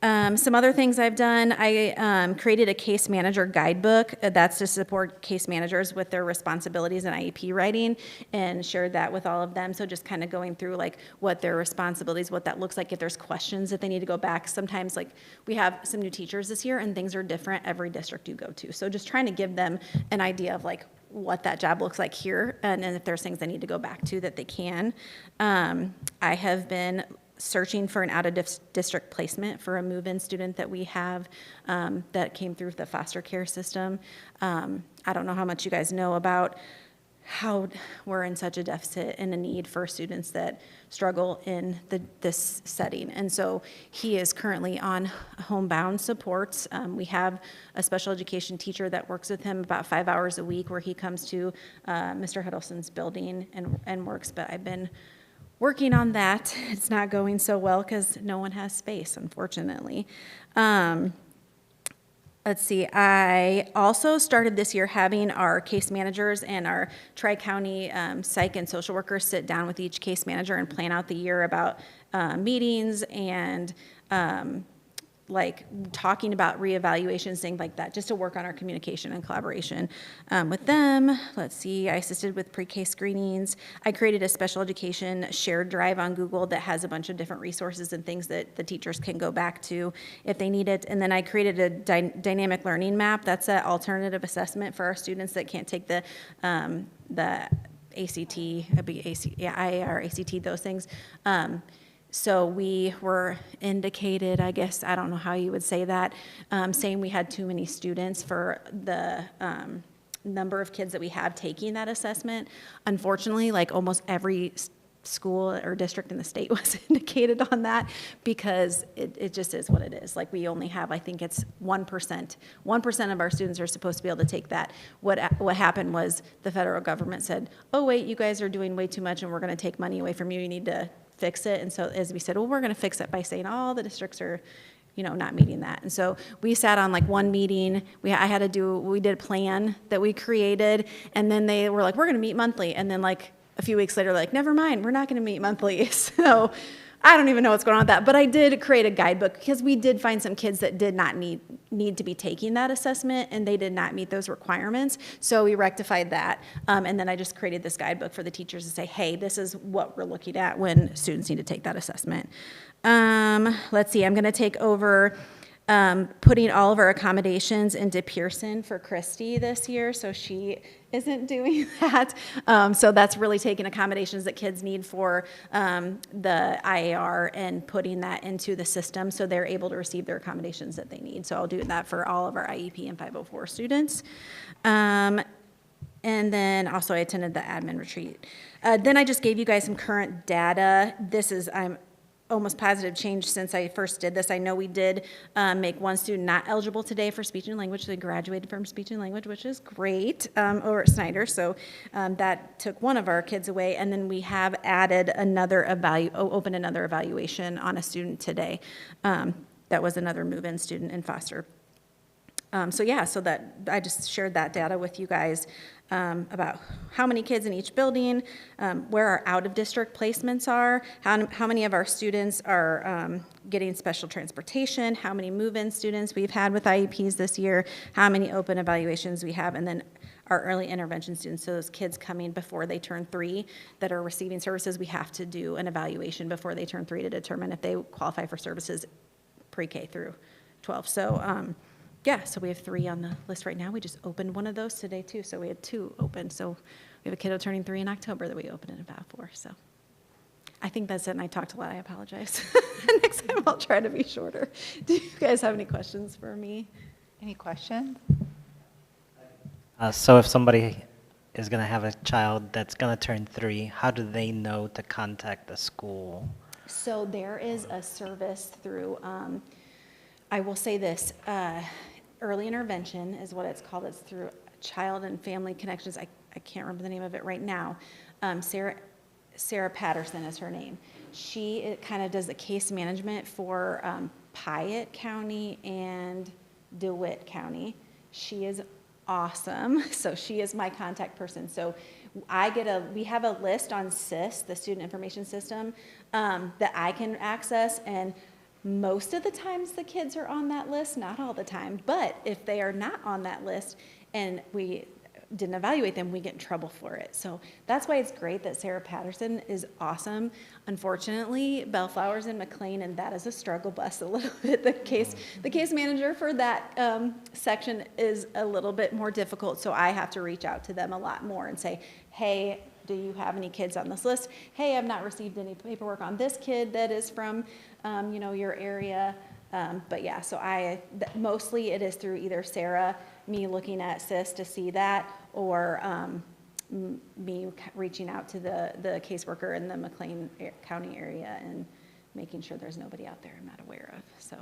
Some other things I've done, I created a case manager guidebook that's to support case managers with their responsibilities in IEP writing, and shared that with all of them. So just kind of going through like what their responsibilities, what that looks like, if there's questions that they need to go back. Sometimes like we have some new teachers this year and things are different every district you go to. So just trying to give them an idea of like what that job looks like here, and if there's things they need to go back to that they can. I have been searching for an out-of-district placement for a move-in student that we have that came through the foster care system. I don't know how much you guys know about how we're in such a deficit and a need for students that struggle in this setting. And so he is currently on homebound supports. We have a special education teacher that works with him about 5 hours a week, where he comes to Mr. Huddleston's building and works, but I've been working on that. It's not going so well because no one has space, unfortunately. Let's see, I also started this year having our case managers and our Tri-County psych and social workers sit down with each case manager and plan out the year about meetings and like talking about reevaluations, things like that, just to work on our communication and collaboration with them. Let's see, I assisted with pre-K screenings. I created a special education shared drive on Google that has a bunch of different resources and things that the teachers can go back to if they need it. And then I created a dynamic learning map. That's an alternative assessment for our students that can't take the ACT, IAR, ACT, those things. So we were indicated, I guess, I don't know how you would say that, saying we had too many students for the number of kids that we have taking that assessment. Unfortunately, like almost every school or district in the state was indicated on that, because it just is what it is. Like we only have, I think it's 1%. 1% of our students are supposed to be able to take that. What happened was the federal government said, oh wait, you guys are doing way too much and we're going to take money away from you. You need to fix it. And so as we said, well, we're going to fix it by saying all the districts are, not meeting that. And so we sat on like one meeting, we did a plan that we created, and then they were like, we're going to meet monthly. And then like a few weeks later, like, never mind, we're not going to meet monthly. So I don't even know what's going on with that, but I did create a guidebook because we did find some kids that did not need to be taking that assessment, and they did not meet those requirements. So we rectified that, and then I just created this guidebook for the teachers to say, hey, this is what we're looking at when students need to take that assessment. Let's see, I'm going to take over putting all of our accommodations into Pearson for Christy this year, so she isn't doing that. So that's really taking accommodations that kids need for the IAR and putting that into the system so they're able to receive their accommodations that they need. So I'll do that for all of our IEP and 504 students. And then also I attended the admin retreat. Then I just gave you guys some current data. I'm almost positive change since I first did this. I know we did make one student not eligible today for speech and language. They graduated from speech and language, which is great, over at Snyder. So that took one of our kids away. And then we have added opened another evaluation on a student today. That was another move-in student in foster. So that I just shared that data with you guys about how many kids in each building, where our out-of-district placements are, how many of our students are getting special transportation, how many move-in students we've had with IEPs this year, how many open evaluations we have, and then our early intervention students, so those kids coming before they turn 3 that are receiving services, we have to do an evaluation before they turn 3 to determine if they qualify for services pre-K through 12. So so we have 3 on the list right now. We just opened one of those today too, so we had 2 open. So we have a kiddo turning 3 in October that we opened in about 4. So I think that's it, and I talked a lot. I apologize. Next time I'll try to be shorter. Do you guys have any questions for me? Any questions? So if somebody is going to have a child that's going to turn 3, how do they know to contact the school? So there is a service through, I will say this, early intervention is what it's called. It's through Child and Family Connections. I can't remember the name of it right now. Sarah Patterson is her name. She kind of does the case management for Piatt County and DeWitt County. She is awesome. So she is my contact person. So we have a list on SIS, the Student Information System, that I can access, and most of the times the kids are on that list, not all the time, but if they are not on that list and we didn't evaluate them, we get in trouble for it. So that's why it's great that Sarah Patterson is awesome. Unfortunately, Bellflower's in McLean, and that is a struggle bus a little bit. The case manager for that section is a little bit more difficult, so I have to reach out to them a lot more and say, hey, do you have any kids on this list? Hey, I've not received any paperwork on this kid that is from, your area. But yeah, so mostly it is through either Sarah, me looking at SIS to see that, or me reaching out to the caseworker in the McLean County area and making sure there's nobody out there I'm not aware of. So,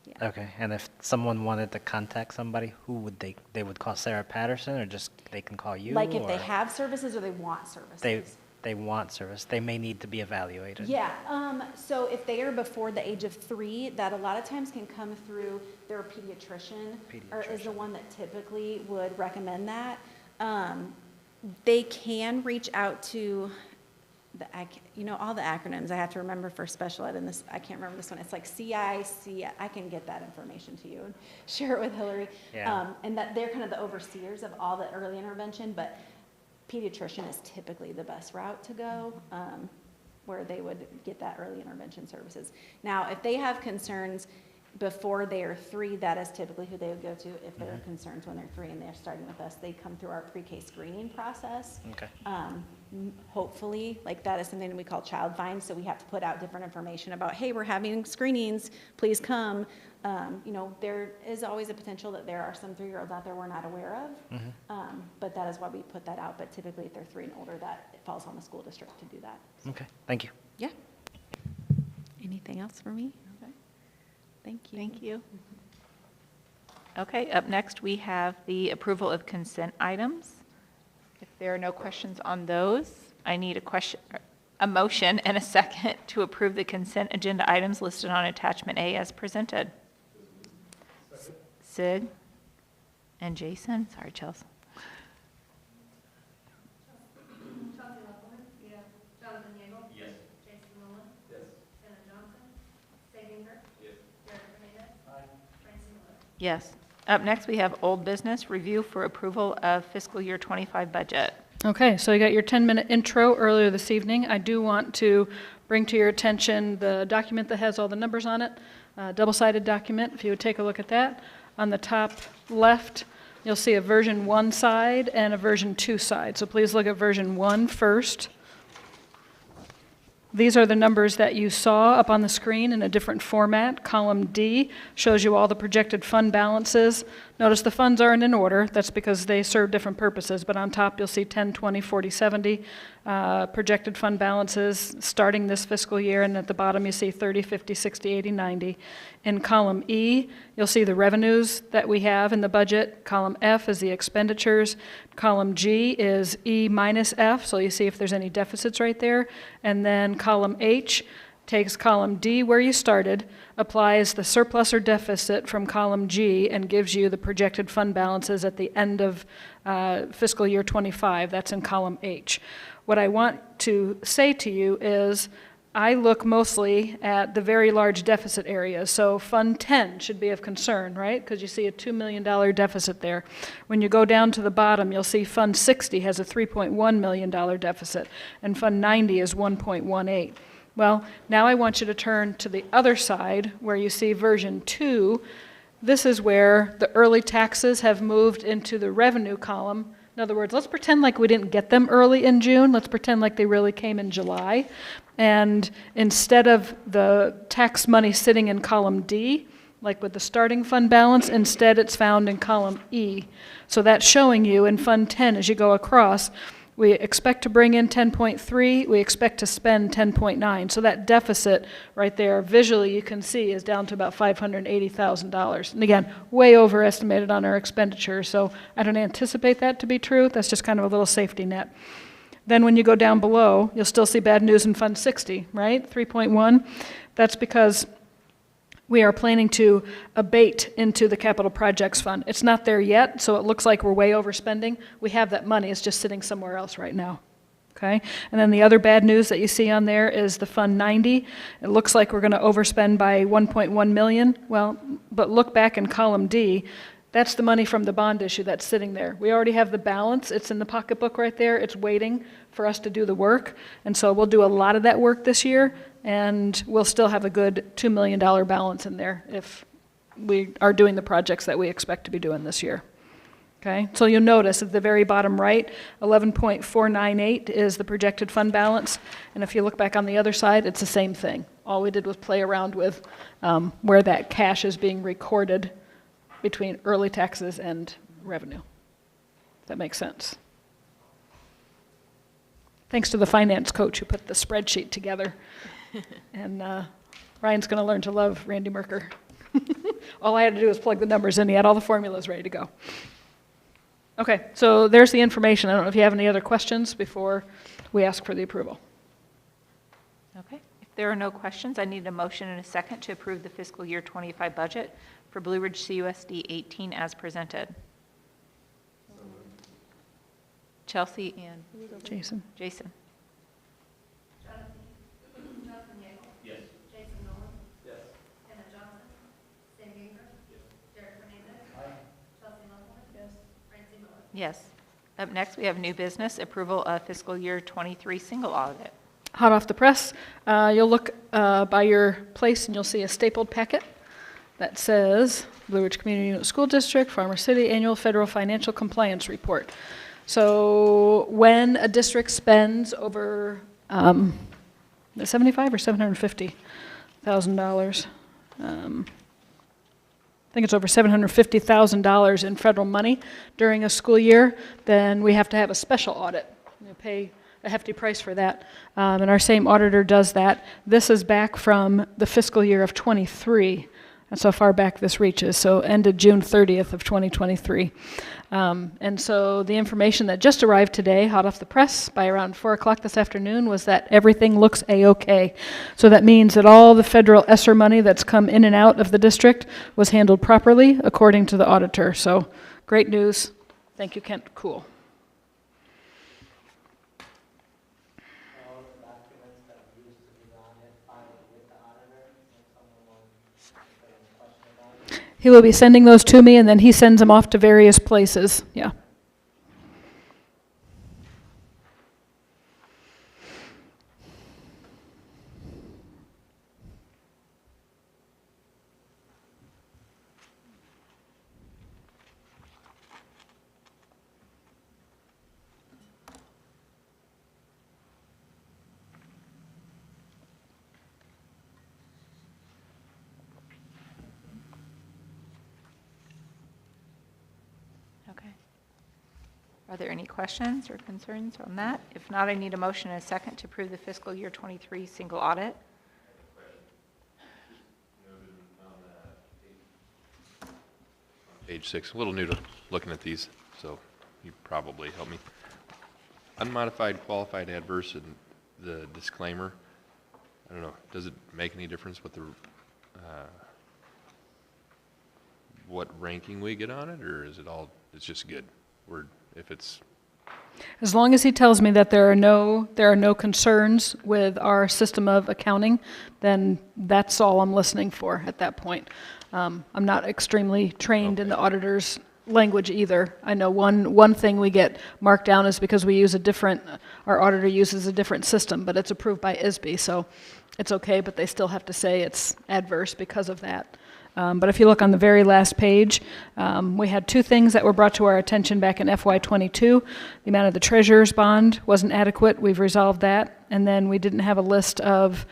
yeah. Okay, and if someone wanted to contact somebody, who would they would call Sarah Patterson, or just they can call you? Like if they have services or they want services? They want service. They may need to be evaluated. Yeah, so if they are before the age of 3, that a lot of times can come through their pediatrician. Or is the one that typically would recommend that. They can reach out to all the acronyms I have to remember for special ed, and this, I can't remember this one. It's like CIC. I can get that information to you and share it with Hillary. Yeah. And that they're kind of the overseers of all the early intervention, but pediatrician is typically the best route to go, where they would get that early intervention services. Now, if they have concerns before they are 3, that is typically who they would go to. If there are concerns when they're 3 and they're starting with us, they come through our pre-K screening process. Okay. Hopefully, like that is something that we call child find, so we have to put out different information about, hey, we're having screenings, please come. There is always a potential that there are some 3-year-olds out there we're not aware of, but that is why we put that out. But typically, if they're 3 and older, that falls on the school district to do that. Okay, thank you. Yeah. Anything else for me? Okay. Thank you. Thank you. Okay, up next, we have the approval of consent items. If there are no questions on those, I need a a motion and a second to approve the consent agenda items listed on attachment A as presented. Sig and Jason, sorry, Chelsea. Yes. Up next, we have old business, review for approval of fiscal year 25 budget. Okay, so you got your 10-minute intro earlier this evening. I do want to bring to your attention the document that has all the numbers on it, double-sided document, if you would take a look at that. On the top left, you'll see a version 1 side and a version 2 side. So please look at version 1 first. These are the numbers that you saw up on the screen in a different format. Column D shows you all the projected fund balances. Notice the funds aren't in order. That's because they serve different purposes. But on top, you'll see 10, 20, 40, 70 projected fund balances starting this fiscal year. And at the bottom, you see 30, 50, 60, 80, 90. In column E, you'll see the revenues that we have in the budget. Column F is the expenditures. Column G is E minus F, so you see if there's any deficits right there. And then column H takes column D where you started, applies the surplus or deficit from column G, and gives you the projected fund balances at the end of fiscal year 25. That's in column H. What I want to say to you is I look mostly at the very large deficit areas. So Fund 10 should be of concern, right? Because you see a $2 million deficit there. When you go down to the bottom, you'll see Fund 60 has a $3.1 million deficit, and Fund 90 is 1.18. Well, now I want you to turn to the other side where you see version 2. This is where the early taxes have moved into the revenue column. In other words, let's pretend like we didn't get them early in June. Let's pretend like they really came in July. And instead of the tax money sitting in column D, like with the starting fund balance, instead it's found in column E. So that's showing you in Fund 10 as you go across, we expect to bring in 10.3, we expect to spend 10.9. So that deficit right there, visually you can see, is down to about $580,000. And again, way overestimated on our expenditures, so I don't anticipate that to be true. That's just kind of a little safety net. Then when you go down below, you'll still see bad news in Fund 60, right? 3.1. That's because we are planning to abate into the capital projects fund. It's not there yet, so it looks like we're way overspending. We have that money, it's just sitting somewhere else right now. Okay? And then the other bad news that you see on there is the Fund 90. It looks like we're going to overspend by 1.1 million. Well, but look back in column D. That's the money from the bond issue that's sitting there. We already have the balance. It's in the pocketbook right there. It's waiting for us to do the work. And so we'll do a lot of that work this year, and we'll still have a good $2 million balance in there if we are doing the projects that we expect to be doing this year. Okay? So you'll notice at the very bottom right, 11.498 is the projected fund balance. And if you look back on the other side, it's the same thing. All we did was play around with where that cash is being recorded between early taxes and revenue. If that makes sense. Thanks to the finance coach who put the spreadsheet together. And Ryan's going to learn to love Randy Merker. All I had to do was plug the numbers in. He had all the formulas ready to go. Okay, so there's the information. I don't know if you have any other questions before we ask for the approval. Okay. If there are no questions, I need a motion and a second to approve the fiscal year 25 budget for Blue Ridge CUSD 18 as presented. Chelsea and Jason. Jason. Yes. Up next, we have new business, approval of fiscal year 23 single audit. Hot off the press, you'll look by your place and you'll see a stapled packet that says Blue Ridge Community Unit School District, Farmer City Annual Federal Financial Compliance Report. So when a district spends over $75 or $750,000, I think it's over $750,000 in federal money during a school year, then we have to have a special audit. You pay a hefty price for that, and our same auditor does that. This is back from the fiscal year of 23. That's how far back this reaches, so ended June 30th of 2023. And so the information that just arrived today, hot off the press, by around 4 o'clock this afternoon, was that everything looks A-OK. So that means that all the federal ESSER money that's come in and out of the district was handled properly, according to the auditor. So great news. Thank you, Kent. Cool. He will be sending those to me, and then he sends them off to various places. Yeah. Okay. Are there any questions or concerns on that? If not, I need a motion and a second to approve the fiscal year 23 single audit. Page 6, a little new to looking at these, so you probably help me. Unmodified qualified adverse and the disclaimer, I don't know, does it make any difference what the, what ranking we get on it, or is it all, it's just good? Or if it's, As long as he tells me that there are no concerns with our system of accounting, then that's all I'm listening for at that point. I'm not extremely trained in the auditor's language either. I know one thing we get marked down is because we use our auditor uses a different system, but it's approved by ISB, so it's okay, but they still have to say it's adverse because of that. But if you look on the very last page, we had two things that were brought to our attention back in FY22. The amount of the treasurer's bond wasn't adequate. We've resolved that. And then we didn't have a list of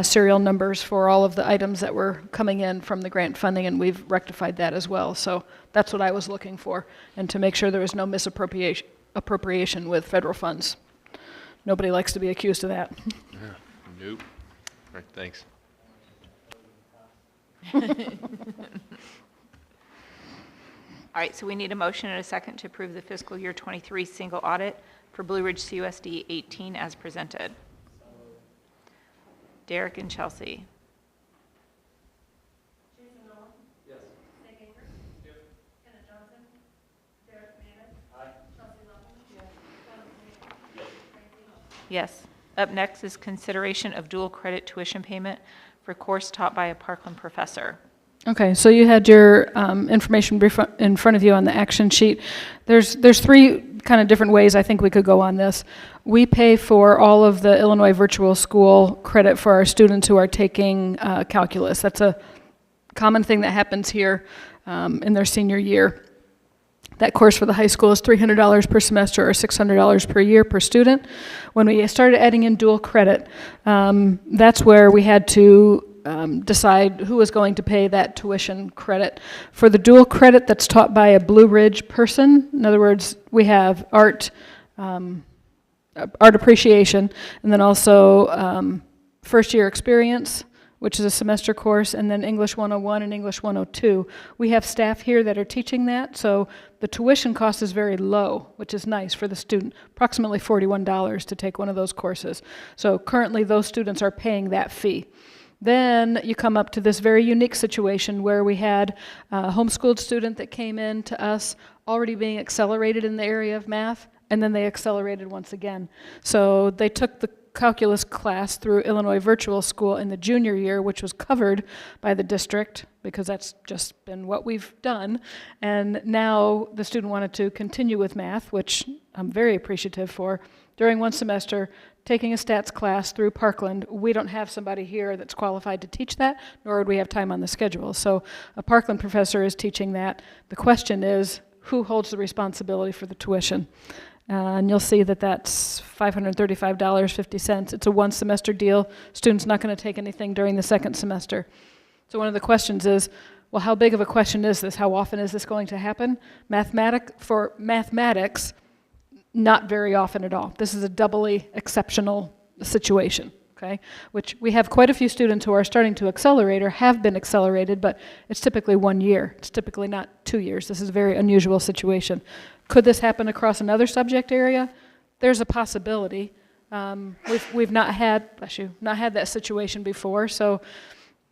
serial numbers for all of the items that were coming in from the grant funding, and we've rectified that as well. So that's what I was looking for, and to make sure there was no misappropriation with federal funds. Nobody likes to be accused of that. yeah, nope. All right, thanks. All right, so we need a motion and a second to approve the fiscal year 23 single audit for Blue Ridge CUSD 18 as presented. Derek and Chelsea. Yes. Up next is consideration of dual credit tuition payment for course taught by a Parkland professor. Okay, so you had your information in front of you on the action sheet. There's three kind of different ways I think we could go on this. We pay for all of the Illinois Virtual School credit for our students who are taking calculus. That's a common thing that happens here in their senior year. That course for the high school is $300 per semester or $600 per year per student. When we started adding in dual credit, that's where we had to decide who was going to pay that tuition credit. For the dual credit that's taught by a Blue Ridge person, in other words, we have art appreciation, and then also first year experience, which is a semester course, and then English 101 and English 102. We have staff here that are teaching that, so the tuition cost is very low, which is nice for the student, approximately $41 to take one of those courses. So currently those students are paying that fee. Then you come up to this very unique situation where we had a homeschooled student that came in to us already being accelerated in the area of math, and then they accelerated once again. So they took the calculus class through Illinois Virtual School in the junior year, which was covered by the district because that's just been what we've done. And now the student wanted to continue with math, which I'm very appreciative for. During one semester, taking a stats class through Parkland, we don't have somebody here that's qualified to teach that, nor would we have time on the schedule. So a Parkland professor is teaching that. The question is, who holds the responsibility for the tuition? And you'll see that that's $535.50. It's a one semester deal. Student's not going to take anything during the second semester. So one of the questions is, well, how big of a question is this? How often is this going to happen? For mathematics, not very often at all. This is a doubly exceptional situation, okay? Which we have quite a few students who are starting to accelerate or have been accelerated, but it's typically 1 year. It's typically not 2 years. This is a very unusual situation. Could this happen across another subject area? There's a possibility. We've not had, bless you, not had that situation before, so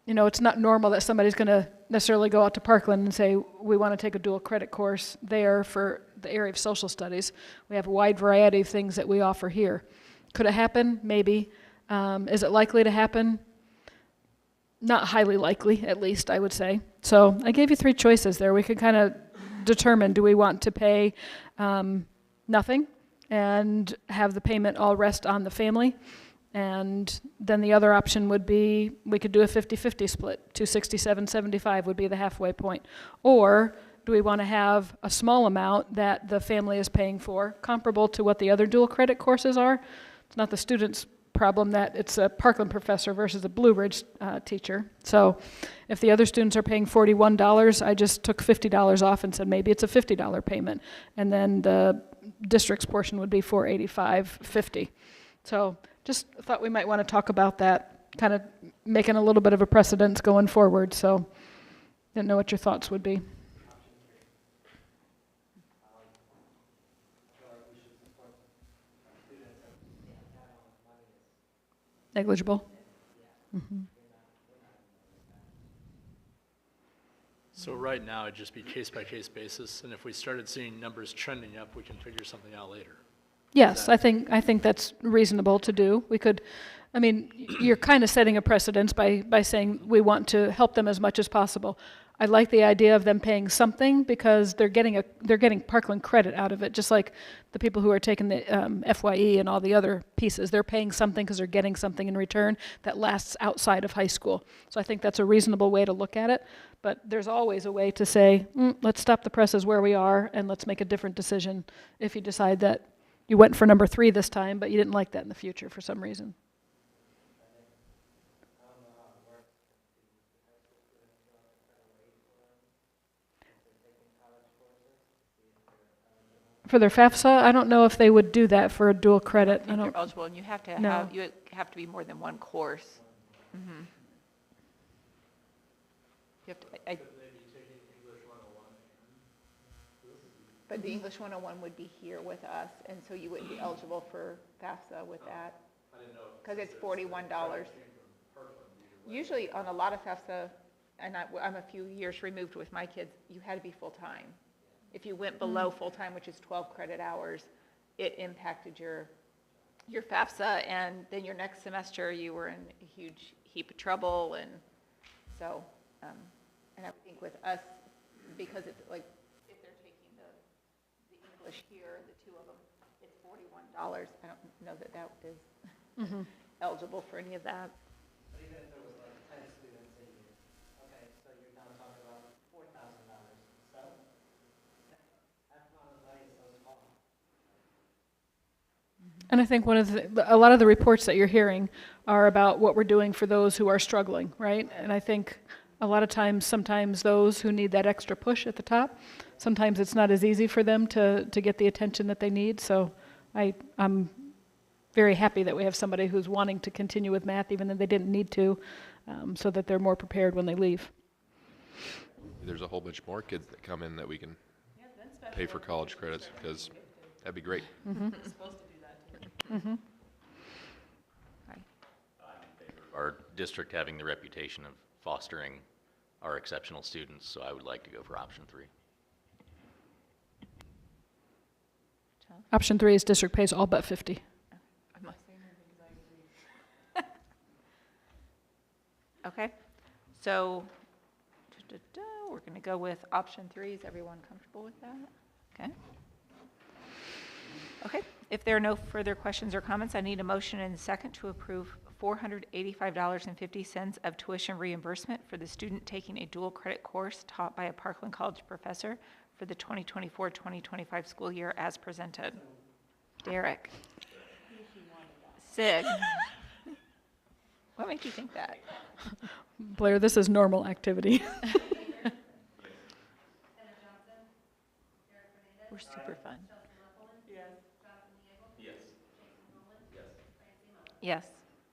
you know, it's not normal that somebody's going to necessarily go out to Parkland and say, we want to take a dual credit course there for the area of social studies. We have a wide variety of things that we offer here. Could it happen? Maybe. Is it likely to happen? Not highly likely, at least, I would say. So I gave you 3 choices there. We could kind of determine, do we want to pay nothing and have the payment all rest on the family? And then the other option would be, we could do a 50-50 split. $267.75 would be the halfway point. Or do we want to have a small amount that the family is paying for, comparable to what the other dual credit courses are? It's not the student's problem that it's a Parkland professor versus a Blue Ridge teacher. So if the other students are paying $41, I just took $50 off and said maybe it's a $50 payment. And then the district's portion would be $485.50. So just thought we might want to talk about that, kind of making a little bit of a precedence going forward. So didn't know what your thoughts would be. Negligible. So right now, it'd just be case-by-case basis, and if we started seeing numbers trending up, we can figure something out later. Yes, I think that's reasonable to do. We could, I mean, you're kind of setting a precedence by saying we want to help them as much as possible. I like the idea of them paying something because they're getting Parkland credit out of it, just like the people who are taking the FYE and all the other pieces. They're paying something because they're getting something in return that lasts outside of high school. So I think that's a reasonable way to look at it. But there's always a way to say, let's stop the presses where we are and let's make a different decision if you decide that you went for number 3 this time, but you didn't like that in the future for some reason. For their FAFSA, I don't know if they would do that for a dual credit. I think you're eligible, and you have to No. you have to be more than one course. Mm-hmm. You have to, but the English 101 would be here with us, and so you wouldn't be eligible for FAFSA with that. I didn't know. Because it's $41. Usually on a lot of FAFSA, and I'm a few years removed with my kids, you had to be full-time. If you went below full-time, which is 12 credit hours, it impacted your FAFSA, and then your next semester you were in a huge heap of trouble, and so, and I think with us, because it's like, if they're taking the English here, the 2 of them, it's $41. I don't know that that is eligible for any of that. But even if there was like 10 students a year, okay, so you're now talking about $4,000. So that amount of money is so small. And I think a lot of the reports that you're hearing are about what we're doing for those who are struggling, right? And I think a lot of times, sometimes those who need that extra push at the top, sometimes it's not as easy for them to get the attention that they need. So I'm very happy that we have somebody who's wanting to continue with math even though they didn't need to, so that they're more prepared when they leave. There's a whole bunch more kids that come in that we can pay for college credits, because that'd be great. It's supposed to do that too. Mm-hmm. Our district having the reputation of fostering our exceptional students, so I would like to go for option 3. Option 3 is district pays all but 50. I'm not saying anything because I agree. Okay, so we're going to go with option 3. Is everyone comfortable with that? Okay. Okay, if there are no further questions or comments, I need a motion and a second to approve $485.50 of tuition reimbursement for the student taking a dual credit course taught by a Parkland College professor for the 2024-2025 school year as presented. Derek. Sig. What made you think that? Blair, this is normal activity. We're super fun. Yes. Yes.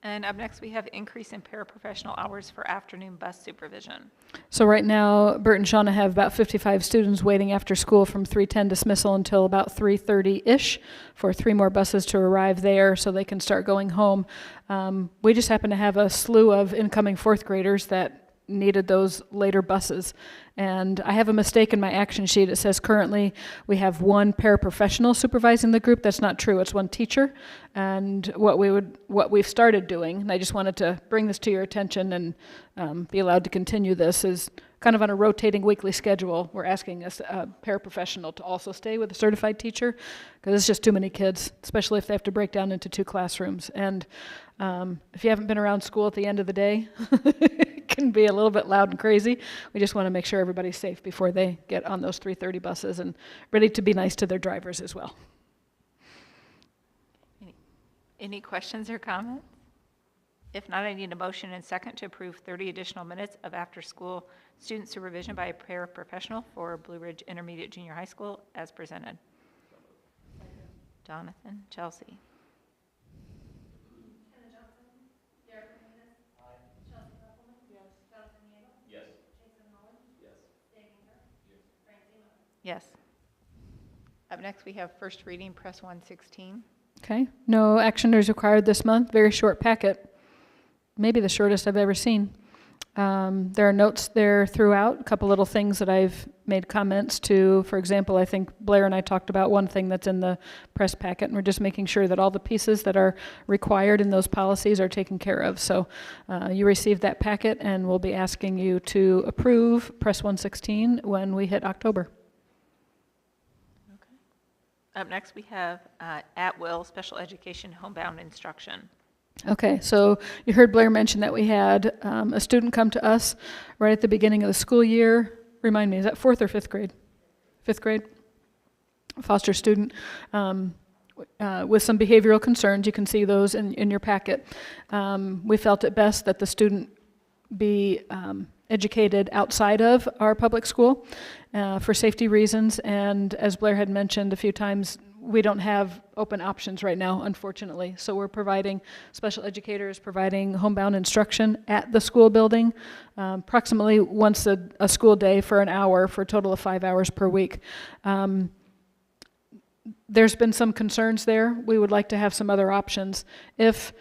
And up next, we have increase in paraprofessional hours for afternoon bus supervision. So right now, Bert and Shauna have about 55 students waiting after school from 3:10 dismissal until about 3:30-ish for 3 more buses to arrive there so they can start going home. We just happen to have a slew of incoming 4th graders that needed those later buses. And I have a mistake in my action sheet. It says currently we have 1 paraprofessional supervising the group. That's not true. It's 1 teacher. And what we've started doing, and I just wanted to bring this to your attention and be allowed to continue this, is kind of on a rotating weekly schedule. We're asking a paraprofessional to also stay with a certified teacher because it's just too many kids, especially if they have to break down into 2 classrooms. And if you haven't been around school at the end of the day, it can be a little bit loud and crazy. We just want to make sure everybody's safe before they get on those 3:30 buses and ready to be nice to their drivers as well. Any questions or comments? If not, I need a motion and second to approve 30 additional minutes of after-school student supervision by a paraprofessional for Blue Ridge Intermediate Junior High School as presented. Jonathan, Chelsea. Yes. Up next, we have first reading, Press 116. Okay, no action is required this month. Very short packet, maybe the shortest I've ever seen. There are notes there throughout, a couple little things that I've made comments to. For example, I think Blair and I talked about one thing that's in the press packet, and we're just making sure that all the pieces that are required in those policies are taken care of. So you received that packet, and we'll be asking you to approve Press 116 when we hit October. Up next, we have at-will special education homebound instruction. Okay, so you heard Blair mention that we had a student come to us right at the beginning of the school year. Remind me, is that 4th or 5th grade? 5th grade? A foster student with some behavioral concerns. You can see those in your packet. We felt it best that the student be educated outside of our public school for safety reasons. And as Blair had mentioned a few times, we don't have open options right now, unfortunately. So we're providing special educators, providing homebound instruction at the school building, approximately once a school day for an hour for a total of 5 hours per week. There's been some concerns there. We would like to have some other options. If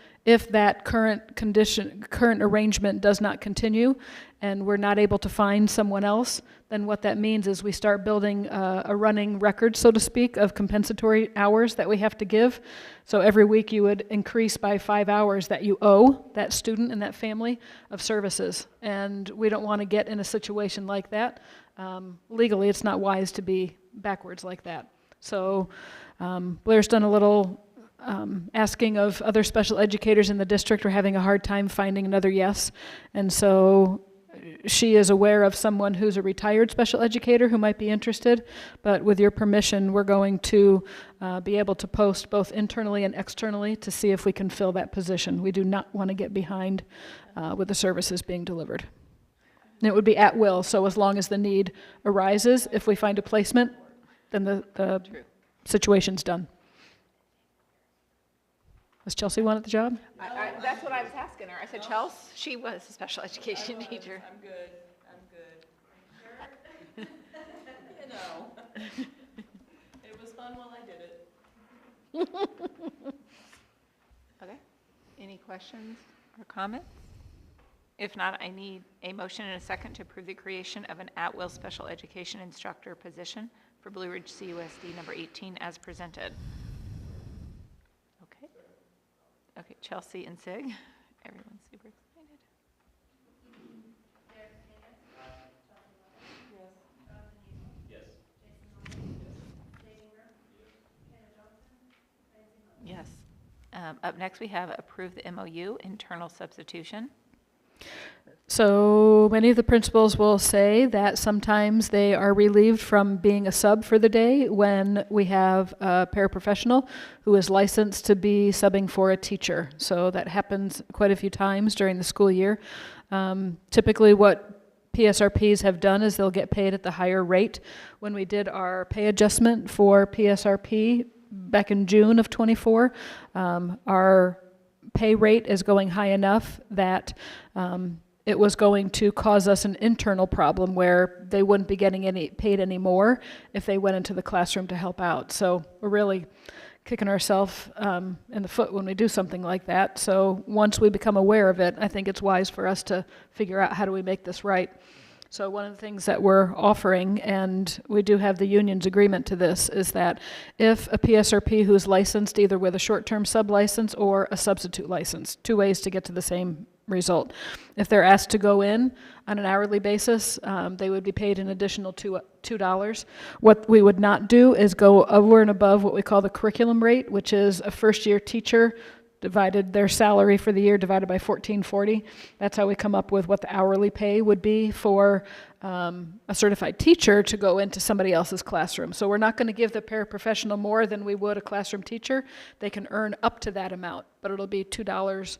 that current arrangement does not continue and we're not able to find someone else, then what that means is we start building a running record, so to speak, of compensatory hours that we have to give. So every week you would increase by 5 hours that you owe that student and that family of services. And we don't want to get in a situation like that. Legally, it's not wise to be backwards like that. So Blair's done a little asking of other special educators in the district. We're having a hard time finding another yes. And so she is aware of someone who's a retired special educator who might be interested, but with your permission, we're going to be able to post both internally and externally to see if we can fill that position. We do not want to get behind with the services being delivered. And it would be at will, so as long as the need arises, if we find a placement, then the situation's done. Was Chelsea wanted the job? That's what I was asking her. I said, Chelsea, she was a special education teacher. I'm good. Sure? You know. It was fun while I did it. Okay. Any questions or comments? If not, I need a motion and a second to approve the creation of an at-will special education instructor position for Blue Ridge CUSD number 18 as presented. Okay, Chelsea and Sig. Everyone's super excited. Yes. Up next, we have approve the MOU, internal substitution. So many of the principals will say that sometimes they are relieved from being a sub for the day when we have a paraprofessional who is licensed to be subbing for a teacher. So that happens quite a few times during the school year. Typically what PSRPs have done is they'll get paid at the higher rate. When we did our pay adjustment for PSRP back in June of '24, our pay rate is going high enough that it was going to cause us an internal problem where they wouldn't be getting paid any more if they went into the classroom to help out. So we're really kicking ourselves in the foot when we do something like that. So once we become aware of it, I think it's wise for us to figure out how do we make this right. So one of the things that we're offering, and we do have the union's agreement to this, is that if a PSRP who's licensed either with a short-term sub-license or a substitute license, 2 ways to get to the same result. If they're asked to go in on an hourly basis, they would be paid an additional $2. What we would not do is go over and above what we call the curriculum rate, which is a first-year teacher divided their salary for the year divided by 1440. That's how we come up with what the hourly pay would be for a certified teacher to go into somebody else's classroom. So we're not going to give the paraprofessional more than we would a classroom teacher. They can earn up to that amount, but it'll be $2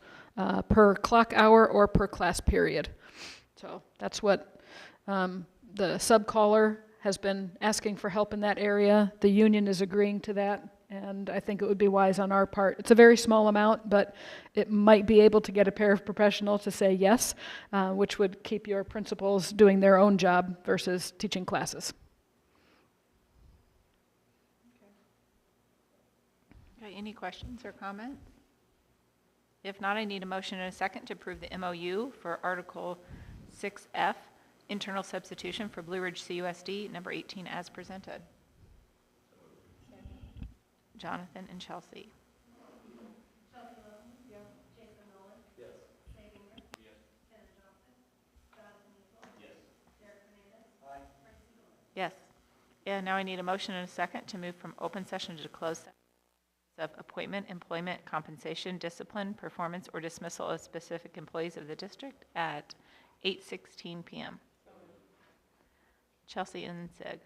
per clock hour or per class period. So that's what the sub-caller has been asking for help in that area. The union is agreeing to that. And I think it would be wise on our part. It's a very small amount, but it might be able to get a paraprofessional to say yes, which would keep your principals doing their own job versus teaching classes. Okay, any questions or comments? If not, I need a motion and a second to approve the MOU for Article 6F, internal substitution for Blue Ridge CUSD, number 18 as presented. Jonathan and Chelsea. Yes. And now I need a motion and a second to move from open session to closed session of appointment, employment, compensation, discipline, performance, or dismissal of specific employees of the district at 8:16 p.m. Chelsea and Zig.